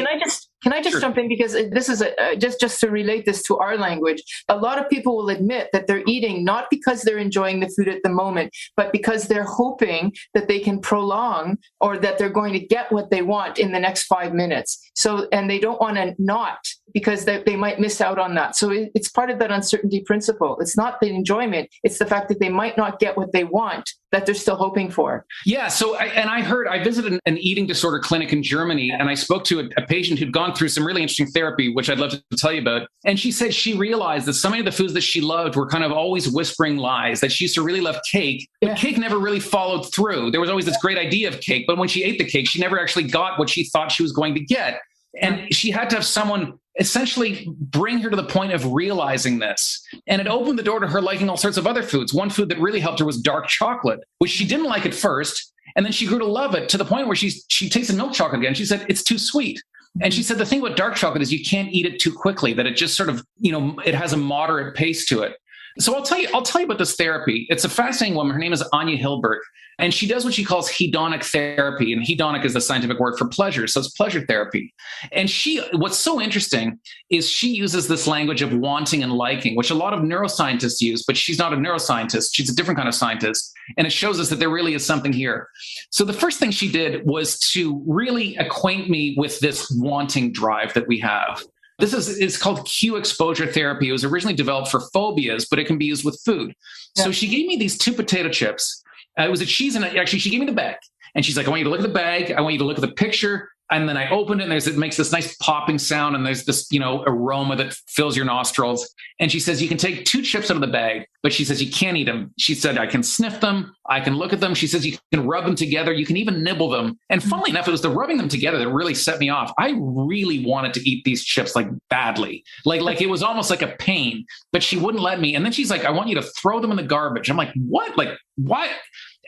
Can I just jump in? Because this is just to relate this to our language. A lot of people will admit that they're eating not because they're enjoying the food at the moment, but because they're hoping that they can prolong, or that they're going to get what they want in the next 5 minutes. So, and they don't want to not, because they might miss out on that. So it's part of that uncertainty principle. It's not the enjoyment. It's the fact that they might not get what they want that they're still hoping for. Yeah. So, I visited an eating disorder clinic in Germany, and I spoke to a patient who'd gone through some really interesting therapy, which I'd love to tell you about. And she said she realized that so many of the foods that she loved were kind of always whispering lies, that she used to really love cake, but cake never really followed through. There was always this great idea of cake, but when she ate the cake, she never actually got what she thought she was going to get. And she had to have someone essentially bring her to the point of realizing this. And it opened the door to her liking all sorts of other foods. One food that really helped her was dark chocolate, which she didn't like at first. And then she grew to love it, to the point where she tasted milk chocolate again. She said, it's too sweet. And she said, the thing about dark chocolate is you can't eat it too quickly, that it just sort of, it has a moderate pace to it. So I'll tell you about this therapy. It's a fascinating woman. Her name is Anya Hilbert, and she does what she calls hedonic therapy. And hedonic is the scientific word for pleasure. So it's pleasure therapy. And what's so interesting is she uses this language of wanting and liking, which a lot of neuroscientists use, but she's not a neuroscientist. She's a different kind of scientist. And it shows us that there really is something here. So the first thing she did was to really acquaint me with this wanting drive that we have. It's called cue exposure therapy. It was originally developed for phobias, but it can be used with food. Yeah. So she gave me these 2 potato chips. It was a cheese, and actually she gave me the bag. And she's like, I want you to look at the bag. I want you to look at the picture. And then I opened it, and it makes this nice popping sound, and there's this, aroma that fills your nostrils. And she says, you can take 2 chips out of the bag, but she says, you can't eat them. She said, I can sniff them. I can look at them. She says, you can rub them together. You can even nibble them. And funnily enough, it was the rubbing them together that really set me off. I really wanted to eat these chips like badly. Like it was almost like a pain, but she wouldn't let me. And then she's like, I want you to throw them in the garbage. I'm like, what? Like, what?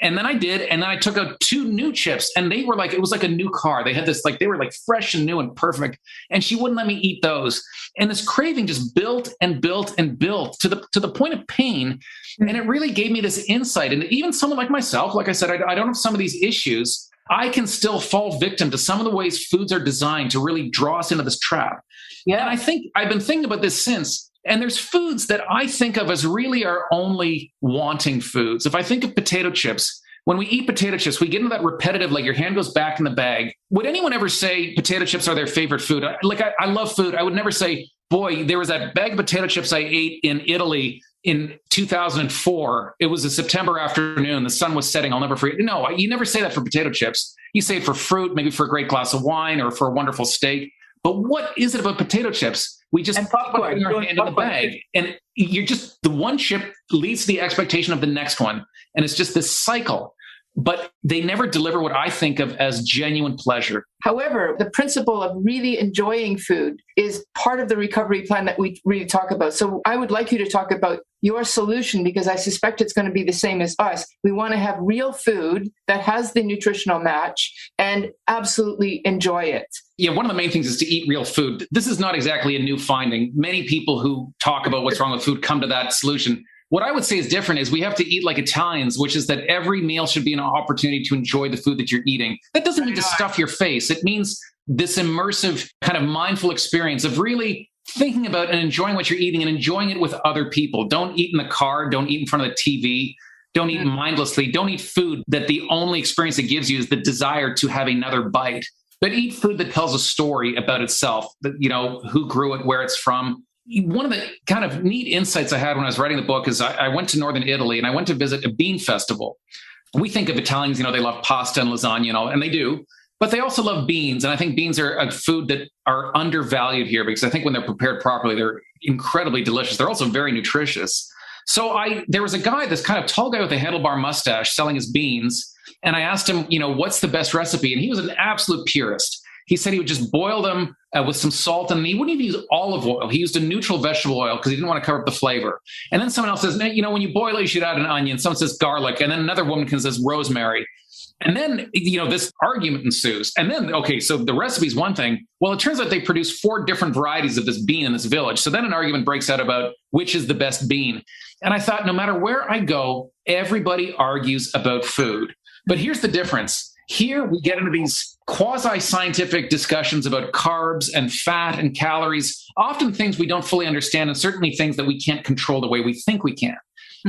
And then I did. And then I took out 2 new chips and they were like, it was like a new car. They had this, like, they were like fresh and new and perfect. And she wouldn't let me eat those. And this craving just built and built and built to the point of pain. And it really gave me this insight. And even someone like myself, like I said, I don't have some of these issues. I can still fall victim to some of the ways foods are designed to really draw us into this trap. Yeah. And I think I've been thinking about this since. And there's foods that I think of as really our only wanting foods. If I think of potato chips, when we eat potato chips, we get into that repetitive, like your hand goes back in the bag. Would anyone ever say potato chips are their favorite food? I love food. I would never say, boy, there was that bag of potato chips I ate in Italy in 2004. It was a September afternoon. The sun was setting. I'll never forget. No, you never say that for potato chips. You say it for fruit, maybe for a great glass of wine or for a wonderful steak. But what is it about potato chips? We just put our hand in the bag, and you're just, the one chip leads to the expectation of the next one. And it's just this cycle. But they never deliver what I think of as genuine pleasure. However, the principle of really enjoying food is part of the recovery plan that we really talk about. So I would like you to talk about your solution, because I suspect it's going to be the same as us. We want to have real food that has the nutritional match and absolutely enjoy it. Yeah, one of the main things is to eat real food. This is not exactly a new finding. Many people who talk about what's wrong with food come to that solution. What I would say is different is we have to eat like Italians, which is that every meal should be an opportunity to enjoy the food that you're eating. That doesn't mean to stuff your face. It means this immersive kind of mindful experience of really thinking about and enjoying what you're eating and enjoying it with other people. Don't eat in the car. Don't eat in front of the TV. Don't eat mindlessly. Don't eat food that the only experience it gives you is the desire to have another bite. But eat food that tells a story about itself, that, you know, who grew it, where it's from. One of the kind of neat insights I had when I was writing the book is I went to northern Italy and I went to visit a bean festival. We think of Italians, you know, they love pasta and lasagna and all, and they do, but they also love beans. And I think beans are a food that are undervalued here, because I think when they're prepared properly, they're incredibly delicious. They're also very nutritious. So there was a guy, this kind of tall guy with a handlebar mustache selling his beans. And I asked him, you know, what's the best recipe? And he was an absolute purist. He said he would just boil them with some salt, and he wouldn't even use olive oil. He used a neutral vegetable oil because he didn't want to cover up the flavor. And then someone else says, you know, when you boil it, you should add an onion. Someone says garlic. And then another woman says rosemary. And then, you know, this argument ensues. And then, okay, so the recipe is one thing. Well, it turns out they produce 4 different varieties of this bean in this village. So then an argument breaks out about which is the best bean. And I thought, no matter where I go, everybody argues about food. But here's the difference. Here we get into these quasi-scientific discussions about carbs and fat and calories, often things we don't fully understand, and certainly things that we can't control the way we think we can.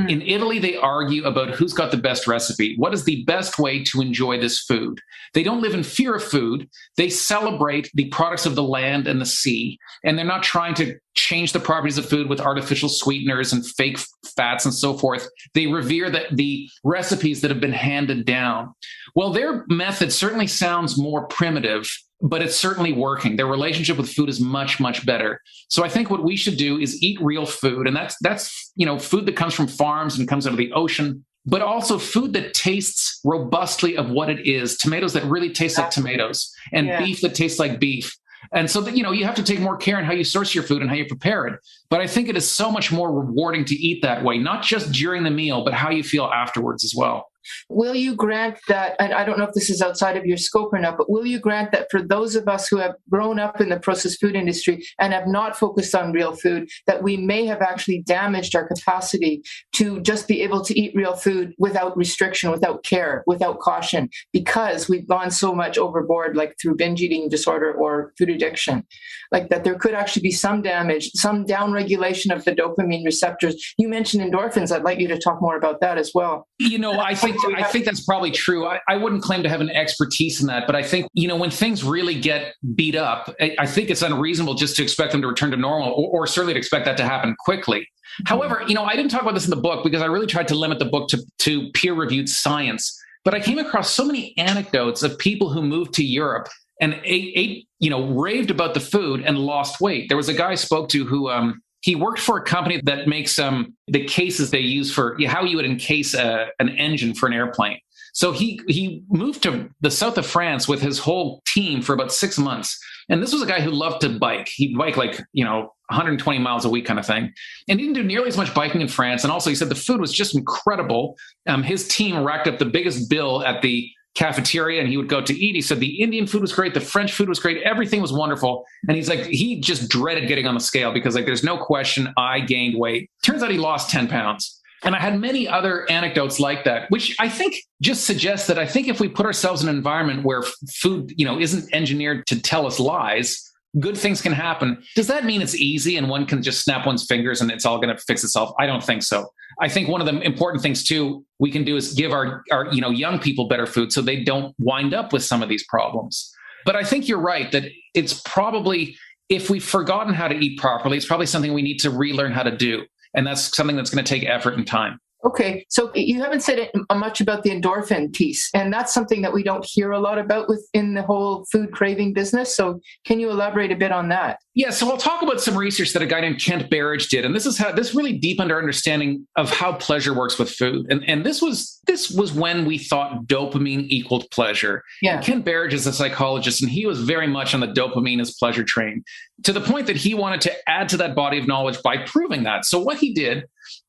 In Italy, they argue about who's got the best recipe. What is the best way to enjoy this food? They don't live in fear of food. They celebrate the products of the land and the sea, and they're not trying to change the properties of food with artificial sweeteners and fake fats and so forth. They revere the recipes that have been handed down. Well, their method certainly sounds more primitive, but it's certainly working. Their relationship with food is much, much better. So I think what we should do is eat real food. And that's, you know, food that comes from farms and comes out of the ocean, but also food that tastes robustly of what it is. Tomatoes that really taste like tomatoes, and beef that tastes like beef. And so that, you know, you have to take more care in how you source your food and how you prepare it. But I think it is so much more rewarding to eat that way, not just during the meal, but how you feel afterwards as well. Will you grant that, and I don't know if this is outside of your scope or not, but will you grant that for those of us who have grown up in the processed food industry and have not focused on real food, that we may have actually damaged our capacity to just be able to eat real food without restriction, without care, without caution, because we've gone so much overboard, like through binge eating disorder or food addiction, like that there could actually be some damage, some downregulation of the dopamine receptors. You mentioned endorphins. I'd like you to talk more about that as well. You know, I think that's probably true. I wouldn't claim to have an expertise in that, but I think, you know, when things really get beat up, I think it's unreasonable just to expect them to return to normal, or certainly to expect that to happen quickly. Mm-hmm. However, you know, I didn't talk about this in the book because I really tried to limit the book to peer-reviewed science, but I came across so many anecdotes of people who moved to Europe and ate, you know, raved about the food and lost weight. There was a guy I spoke to who, he worked for a company that makes the cases they use for how you would encase an engine for an airplane. So he moved to the south of France with his whole team for about 6 months. And this was a guy who loved to bike. He'd bike 120 miles a week kind of thing. And he didn't do nearly as much biking in France. And also he said the food was just incredible. His team racked up the biggest bill at the cafeteria, and he would go to eat. He said the Indian food was great. The French food was great. Everything was wonderful. And he's like, he just dreaded getting on the scale because there's no question I gained weight. Turns out he lost 10 pounds. And I had many other anecdotes like that, which I think just suggests that I think if we put ourselves in an environment where food, isn't engineered to tell us lies, good things can happen. Does that mean it's easy and one can just snap one's fingers and it's all going to fix itself? I don't think so. I think one of the important things too we can do is give our young people better food so they don't wind up with some of these problems. But I think you're right that it's probably, if we've forgotten how to eat properly, it's probably something we need to relearn how to do. And that's something that's going to take effort and time. Okay, so you haven't said much about the endorphin piece, and that's something that we don't hear a lot about within the whole food craving business. So can you elaborate a bit on that? Yeah, so I'll talk about some research that a guy named Kent Berridge did, and this really deepened our understanding of how pleasure works with food. And this was when we thought dopamine equaled pleasure. Yeah. Kent Berridge is a psychologist, and he was very much on the dopamine as pleasure train, to the point that he wanted to add to that body of knowledge by proving that. So what he did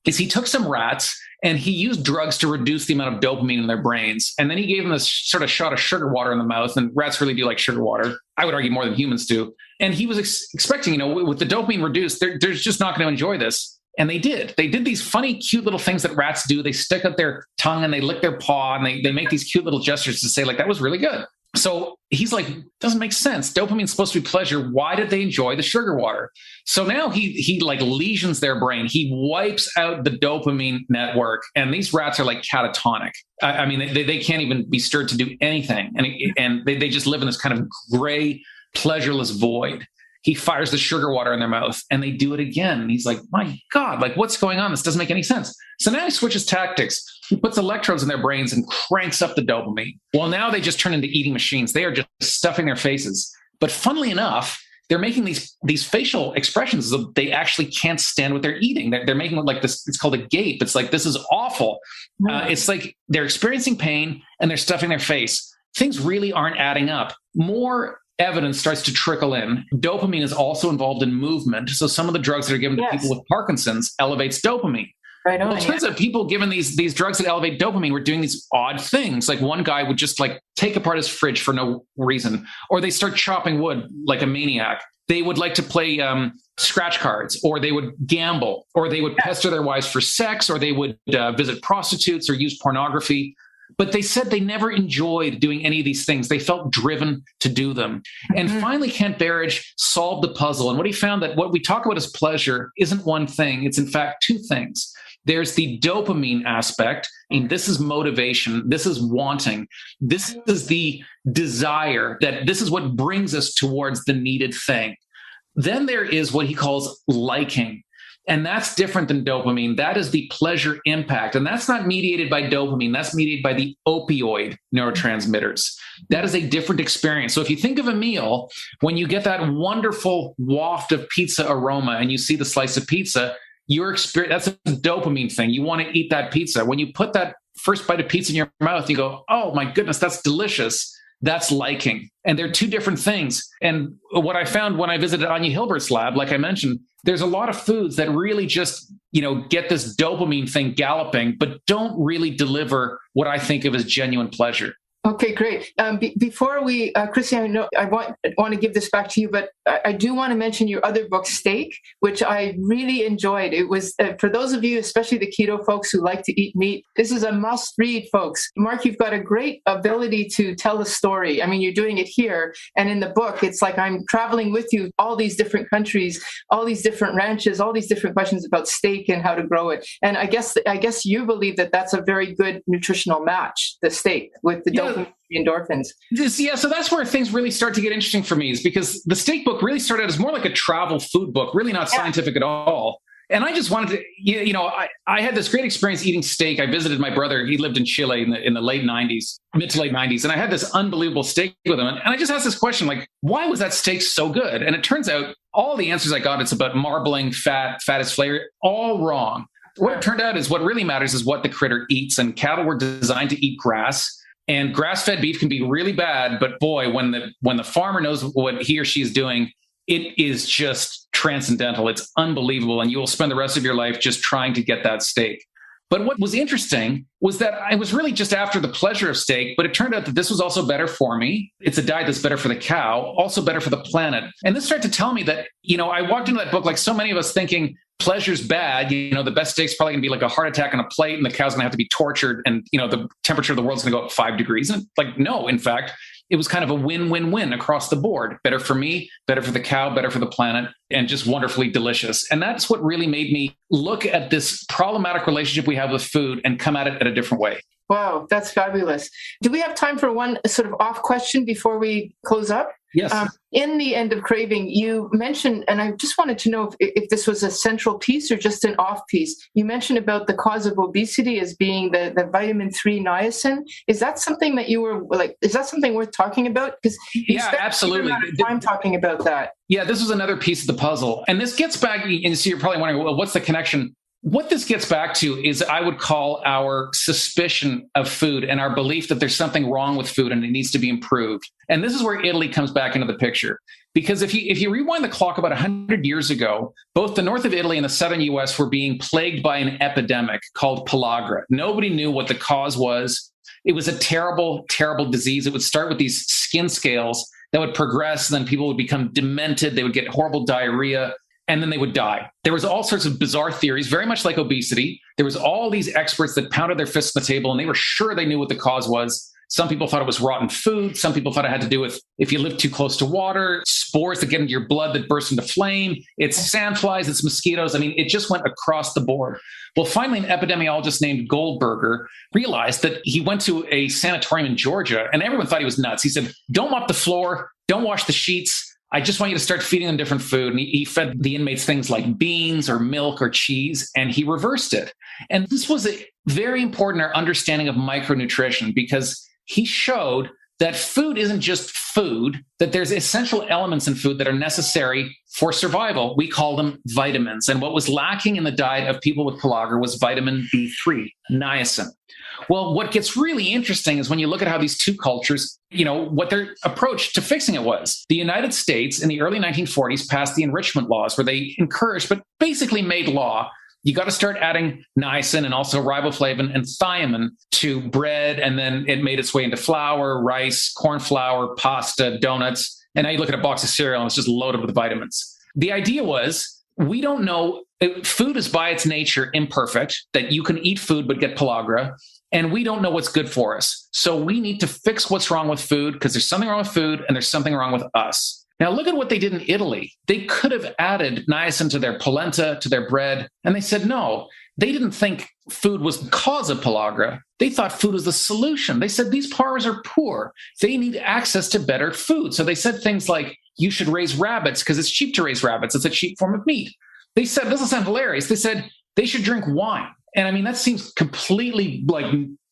is he took some rats and he used drugs to reduce the amount of dopamine in their brains. And then he gave them this sort of shot of sugar water in the mouth. And rats really do like sugar water. I would argue more than humans do. And he was expecting, with the dopamine reduced, they're just not going to enjoy this. And they did. They did these funny, cute little things that rats do. They stick out their tongue and they lick their paw and they make these cute little gestures to say, that was really good. So he's like, doesn't make sense. Dopamine's supposed to be pleasure. Why did they enjoy the sugar water? So now he lesions their brain. He wipes out the dopamine network. And these rats are catatonic. I mean, they can't even be stirred to do anything. And they just live in this kind of gray, pleasureless void. He fires the sugar water in their mouth and they do it again. And he's like, my God, what's going on? This doesn't make any sense. So now he switches tactics. He puts electrodes in their brains and cranks up the dopamine. Well, now they just turn into eating machines. They are just stuffing their faces. But funnily enough, they're making these facial expressions that they actually can't stand what they're eating. They're making this. It's called a gape. It's like, this is awful. It's like they're experiencing pain and they're stuffing their face. Things really aren't adding up. More evidence starts to trickle in. Dopamine is also involved in movement. So some of the drugs that are given to people with Parkinson's elevates dopamine. Right on, well, it turns out people given these drugs that elevate dopamine were doing these odd things. Like one guy would just take apart his fridge for no reason, or they start chopping wood like a maniac. They would like to play scratch cards, or they would gamble, or they would pester their wives for sex, or they would visit prostitutes or use pornography. But they said they never enjoyed doing any of these things. They felt driven to do them. And finally, Kent Berridge solved the puzzle. And what he found that what we talk about as pleasure isn't one thing. It's in fact two things. There's the dopamine aspect, and this is motivation. This is wanting. This is the desire that this is what brings us towards the needed thing. Then there is what he calls liking. And that's different than dopamine. That is the pleasure impact. And that's not mediated by dopamine. That's mediated by the opioid neurotransmitters. That is a different experience. So if you think of a meal, when you get that wonderful waft of pizza aroma and you see the slice of pizza, your experience, that's a dopamine thing. You want to eat that pizza. When you put that first bite of pizza in your mouth, you go, oh my goodness, that's delicious. That's liking. And they're two different things. And what I found when I visited Anya Hilbert's lab, like I mentioned, there's a lot of foods that really just, get this dopamine thing galloping, but don't really deliver what I think of as genuine pleasure. Okay, great. Before we, Chrissy, I know I want to give this back to you, but I do want to mention your other book, Steak, which I really enjoyed. It was, for those of you, especially the keto folks who like to eat meat, this is a must read, folks. Mark, you've got a great ability to tell a story. I mean, you're doing it here. And in the book, it's like I'm traveling with you, all these different countries, all these different ranches, all these different questions about steak and how to grow it. And I guess you believe that that's a very good nutritional match, the steak with the dopamine. Endorphins. So that's where things really start to get interesting for me, is because the steak book really started out as more like a travel food book, really not scientific at all. And I just wanted to, I had this great experience eating steak. I visited my brother. He lived in Chile in the late 90s, mid to late 90s. And I had this unbelievable steak with him. And I just asked this question, why was that steak so good? And it turns out all the answers I got, it's about marbling, fat is flavor, all wrong. What it turned out is what really matters is what the critter eats. And cattle were designed to eat grass. And grass-fed beef can be really bad, but boy, when the farmer knows what he or she is doing, it is just transcendental. It's unbelievable. And you will spend the rest of your life just trying to get that steak. But what was interesting was that I was really just after the pleasure of steak, but it turned out that this was also better for me. It's a diet that's better for the cow, also better for the planet. And this started to tell me that, I walked into that book like so many of us thinking pleasure's bad. The best steak's probably going to be like a heart attack on a plate and the cow's going to have to be tortured and, the temperature of the world's going to go up 5 degrees. And no, in fact, it was kind of a win-win-win across the board. Better for me, better for the cow, better for the planet, and just wonderfully delicious. And that's what really made me look at this problematic relationship we have with food and come at it in a different way. Wow, that's fabulous. Do we have time for one sort of off question before we close up? Yes. In the End of Craving, you mentioned, and I just wanted to know if this was a central piece or just an off piece. You mentioned about the cause of obesity as being the vitamin 3 niacin. Is that something that you were is that something worth talking about? Because absolutely. I'm talking about that. Yeah, this was another piece of the puzzle. And this gets back, and so you're probably wondering, well, what's the connection? What this gets back to is I would call our suspicion of food and our belief that there's something wrong with food and it needs to be improved. And this is where Italy comes back into the picture. Because if you rewind the clock about 100 years ago, both the north of Italy and the southern US were being plagued by an epidemic called pellagra. Nobody knew what the cause was. It was a terrible, terrible disease. It would start with these skin scales that would progress, and then people would become demented. They would get horrible diarrhea, and then they would die. There was all sorts of bizarre theories, very much like obesity. There was all these experts that pounded their fists on the table, and they were sure they knew what the cause was. Some people thought it was rotten food. Some people thought it had to do with if you live too close to water, spores that get into your blood that burst into flame. It's sandflies, it's mosquitoes. I mean, it just went across the board. Well, finally, an epidemiologist named Goldberger realized that he went to a sanatorium in Georgia, and everyone thought he was nuts. He said, don't mop the floor, don't wash the sheets. I just want you to start feeding them different food. And he fed the inmates things like beans or milk or cheese, and he reversed it. And this was very important, our understanding of micronutrition, because he showed that food isn't just food, that there's essential elements in food that are necessary for survival. We call them vitamins. And what was lacking in the diet of people with pellagra was vitamin B3, niacin. Well, what gets really interesting is when you look at how these two cultures, what their approach to fixing it was. The United States in the early 1940s passed the enrichment laws where they encouraged, but basically made law. You got to start adding niacin and also riboflavin and thiamine to bread. And then it made its way into flour, rice, corn flour, pasta, donuts. And now you look at a box of cereal and it's just loaded with vitamins. The idea was, we don't know, food is by its nature imperfect, that you can eat food but get pellagra. And we don't know what's good for us. So we need to fix what's wrong with food, because there's something wrong with food and there's something wrong with us. Now, look at what they did in Italy. They could have added niacin to their polenta, to their bread. And they said, no, they didn't think food was the cause of pellagra. They thought food was the solution. They said, these farmers are poor. They need access to better food. So they said things like, you should raise rabbits because it's cheap to raise rabbits. It's a cheap form of meat. They said, this will sound hilarious. They said they should drink wine. And I mean, that seems completely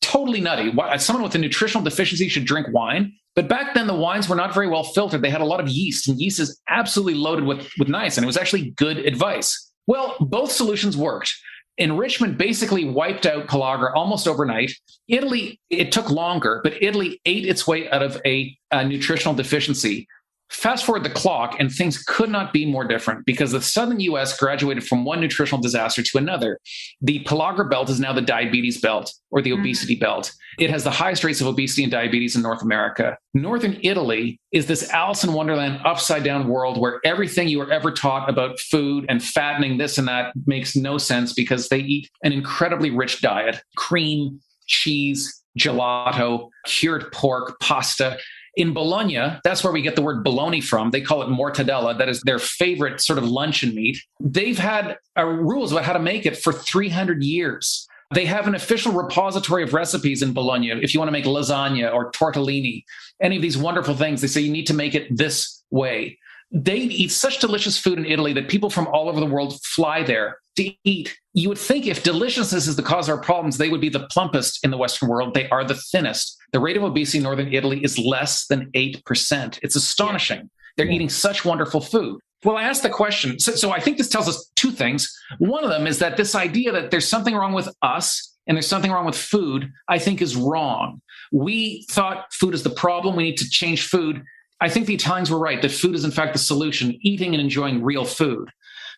totally nutty. Someone with a nutritional deficiency should drink wine. But back then, the wines were not very well filtered. They had a lot of yeast, and yeast is absolutely loaded with niacin. It was actually good advice. Well, both solutions worked. Enrichment basically wiped out pellagra almost overnight. Italy, it took longer, but Italy ate its way out of a nutritional deficiency. Fast forward the clock, and things could not be more different, because the southern U.S. graduated from one nutritional disaster to another. The pellagra belt is now the diabetes belt, or the obesity belt. It has the highest rates of obesity and diabetes in North America. Northern Italy is this Alice in Wonderland upside down world where everything you were ever taught about food and fattening, this and that, makes no sense, because they eat an incredibly rich diet: cream, cheese, gelato, cured pork, pasta. In Bologna, that's where we get the word bologna from. They call it mortadella. That is their favorite sort of luncheon meat. They've had rules about how to make it for 300 years. They have an official repository of recipes in Bologna. If you want to make lasagna or tortellini, any of these wonderful things, they say you need to make it this way. They eat such delicious food in Italy that people from all over the world fly there to eat. You would think if deliciousness is the cause of our problems, they would be the plumpest in the Western world. They are the thinnest. The rate of obesity in Northern Italy is less than 8%. It's astonishing. They're eating such wonderful food. Well, I asked the question. So I think this tells us two things. One of them is that this idea that there's something wrong with us and there's something wrong with food, I think is wrong. We thought food is the problem. We need to change food. I think the Italians were right, that food is in fact the solution, eating and enjoying real food.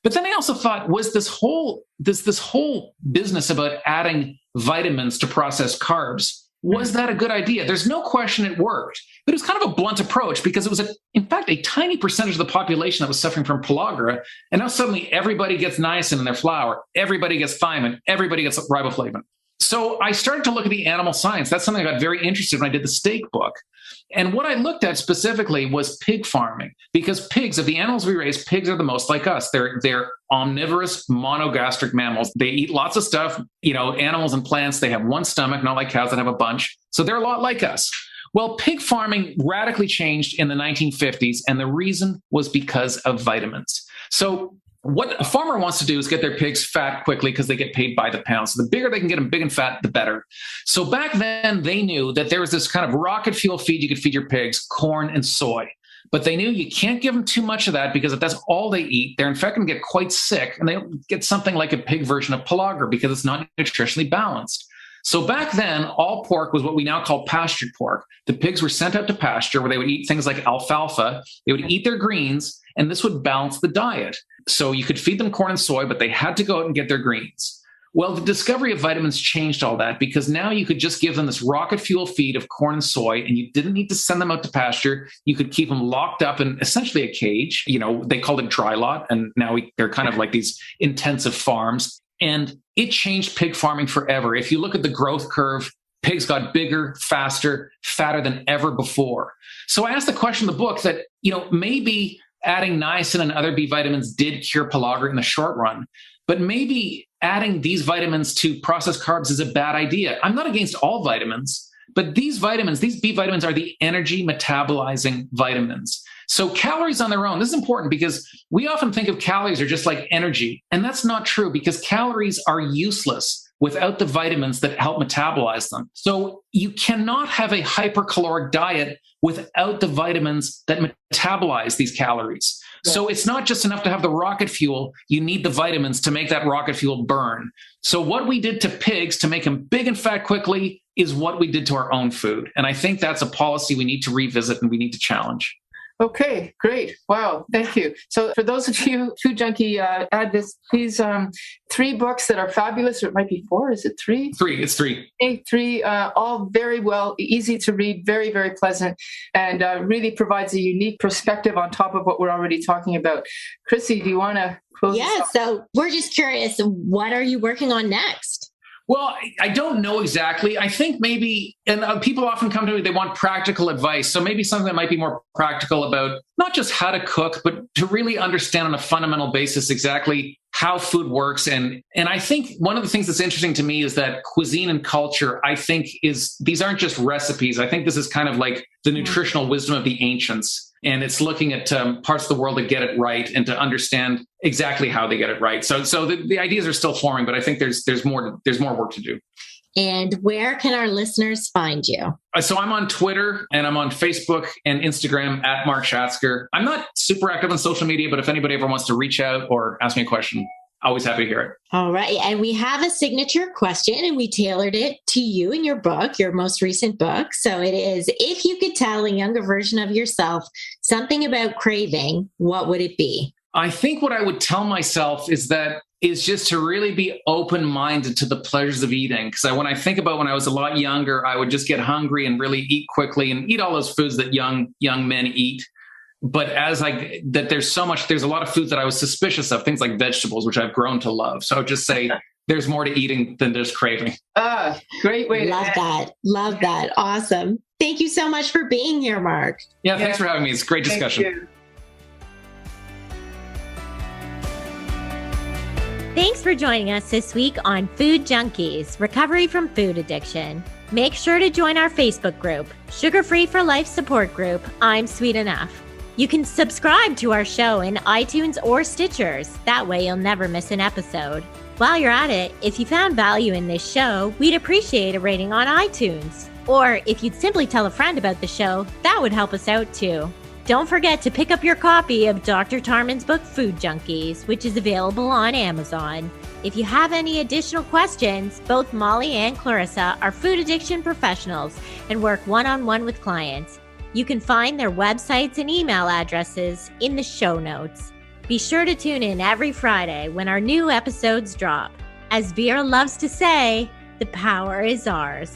But then I also thought, was this whole business about adding vitamins to processed carbs, was that a good idea? There's no question it worked, but it was kind of a blunt approach because it was, in fact, a tiny percentage of the population that was suffering from pellagra. And now suddenly everybody gets niacin in their flour, everybody gets thiamine, everybody gets riboflavin. So I started to look at the animal science. That's something I got very interested in when I did the steak book. And what I looked at specifically was pig farming, because pigs, of the animals we raise, pigs are the most like us. They're omnivorous, monogastric mammals. They eat lots of stuff, animals and plants. They have one stomach, not like cows that have a bunch. So they're a lot like us. Well, pig farming radically changed in the 1950s, and the reason was because of vitamins. So what a farmer wants to do is get their pigs fat quickly because they get paid by the pound. So the bigger they can get them big and fat, the better. So back then, they knew that there was this kind of rocket fuel feed you could feed your pigs, corn and soy. But they knew you can't give them too much of that because if that's all they eat, they're in fact going to get quite sick and they'll get something like a pig version of pellagra because it's not nutritionally balanced. So back then, all pork was what we now call pastured pork. The pigs were sent out to pasture where they would eat things like alfalfa. They would eat their greens, and this would balance the diet. So you could feed them corn and soy, but they had to go out and get their greens. Well, the discovery of vitamins changed all that because now you could just give them this rocket fuel feed of corn and soy, and you didn't need to send them out to pasture. You could keep them locked up in essentially a cage. They called it dry lot, and now they're kind of like these intensive farms. And it changed pig farming forever. If you look at the growth curve, pigs got bigger, faster, fatter than ever before. So I asked the question in the book that, maybe adding niacin and other B vitamins did cure pellagra in the short run, but maybe adding these vitamins to processed carbs is a bad idea. I'm not against all vitamins, but these B vitamins are the energy metabolizing vitamins. So calories on their own, this is important because we often think of calories are just like energy, and that's not true because calories are useless without the vitamins that help metabolize them. So you cannot have a hypercaloric diet without the vitamins that metabolize these calories. Yeah. So it's not just enough to have the rocket fuel. You need the vitamins to make that rocket fuel burn. So what we did to pigs to make them big and fat quickly is what we did to our own food. And I think that's a policy we need to revisit and we need to challenge. Okay, great. Wow, thank you. So for those of you, Food Junkie, add these 3 books that are fabulous, or it might be 4, is it 3? 3, it's 3. Okay, 3, all very well, easy to read, very, very pleasant, and really provides a unique perspective on top of what we're already talking about. Chrissy, do you want to close this off? So we're just curious, what are you working on next? Well, I don't know exactly. I think maybe, and people often come to me, they want practical advice. So maybe something that might be more practical about not just how to cook, but to really understand on a fundamental basis exactly how food works. And I think one of the things that's interesting to me is that cuisine and culture, I think these aren't just recipes. I think this is kind of like the nutritional wisdom of the ancients. And it's looking at parts of the world that get it right and to understand exactly how they get it right. So the ideas are still forming, but I think there's more work to do. And where can our listeners find you? So I'm on Twitter and I'm on Facebook and Instagram at Mark Schaztker. I'm not super active on social media, but if anybody ever wants to reach out or ask me a question, always happy to hear it. All right. And we have a signature question and we tailored it to you in your book, your most recent book. So it is, if you could tell a younger version of yourself something about craving, what would it be? I think what I would tell myself is just to really be open-minded to the pleasures of eating. Because when I think about when I was a lot younger, I would just get hungry and really eat quickly and eat all those foods that young men eat. But there's a lot of foods that I was suspicious of, things like vegetables, which I've grown to love. So I would just say there's more to eating than just craving. Great way. Love that. Awesome. Thank you so much for being here, Mark. Yeah, thanks for having me. It's a great discussion. Thank you. Thanks for joining us this week on Food Junkies, Recovery from Food Addiction. Make sure to join our Facebook group, Sugar Free for Life support group, I'm Sweet Enough. You can subscribe to our show in iTunes or Stitchers. That way you'll never miss an episode. While you're at it, if you found value in this show, we'd appreciate a rating on iTunes. Or if you'd simply tell a friend about the show, that would help us out too. Don't forget to pick up your copy of Dr. Tarman's book, Food Junkies, which is available on Amazon. If you have any additional questions, both Molly and Clarissa are food addiction professionals and work one-on-one with clients. You can find their websites and email addresses in the show notes. Be sure to tune in every Friday when our new episodes drop. As Vera loves to say, the power is ours.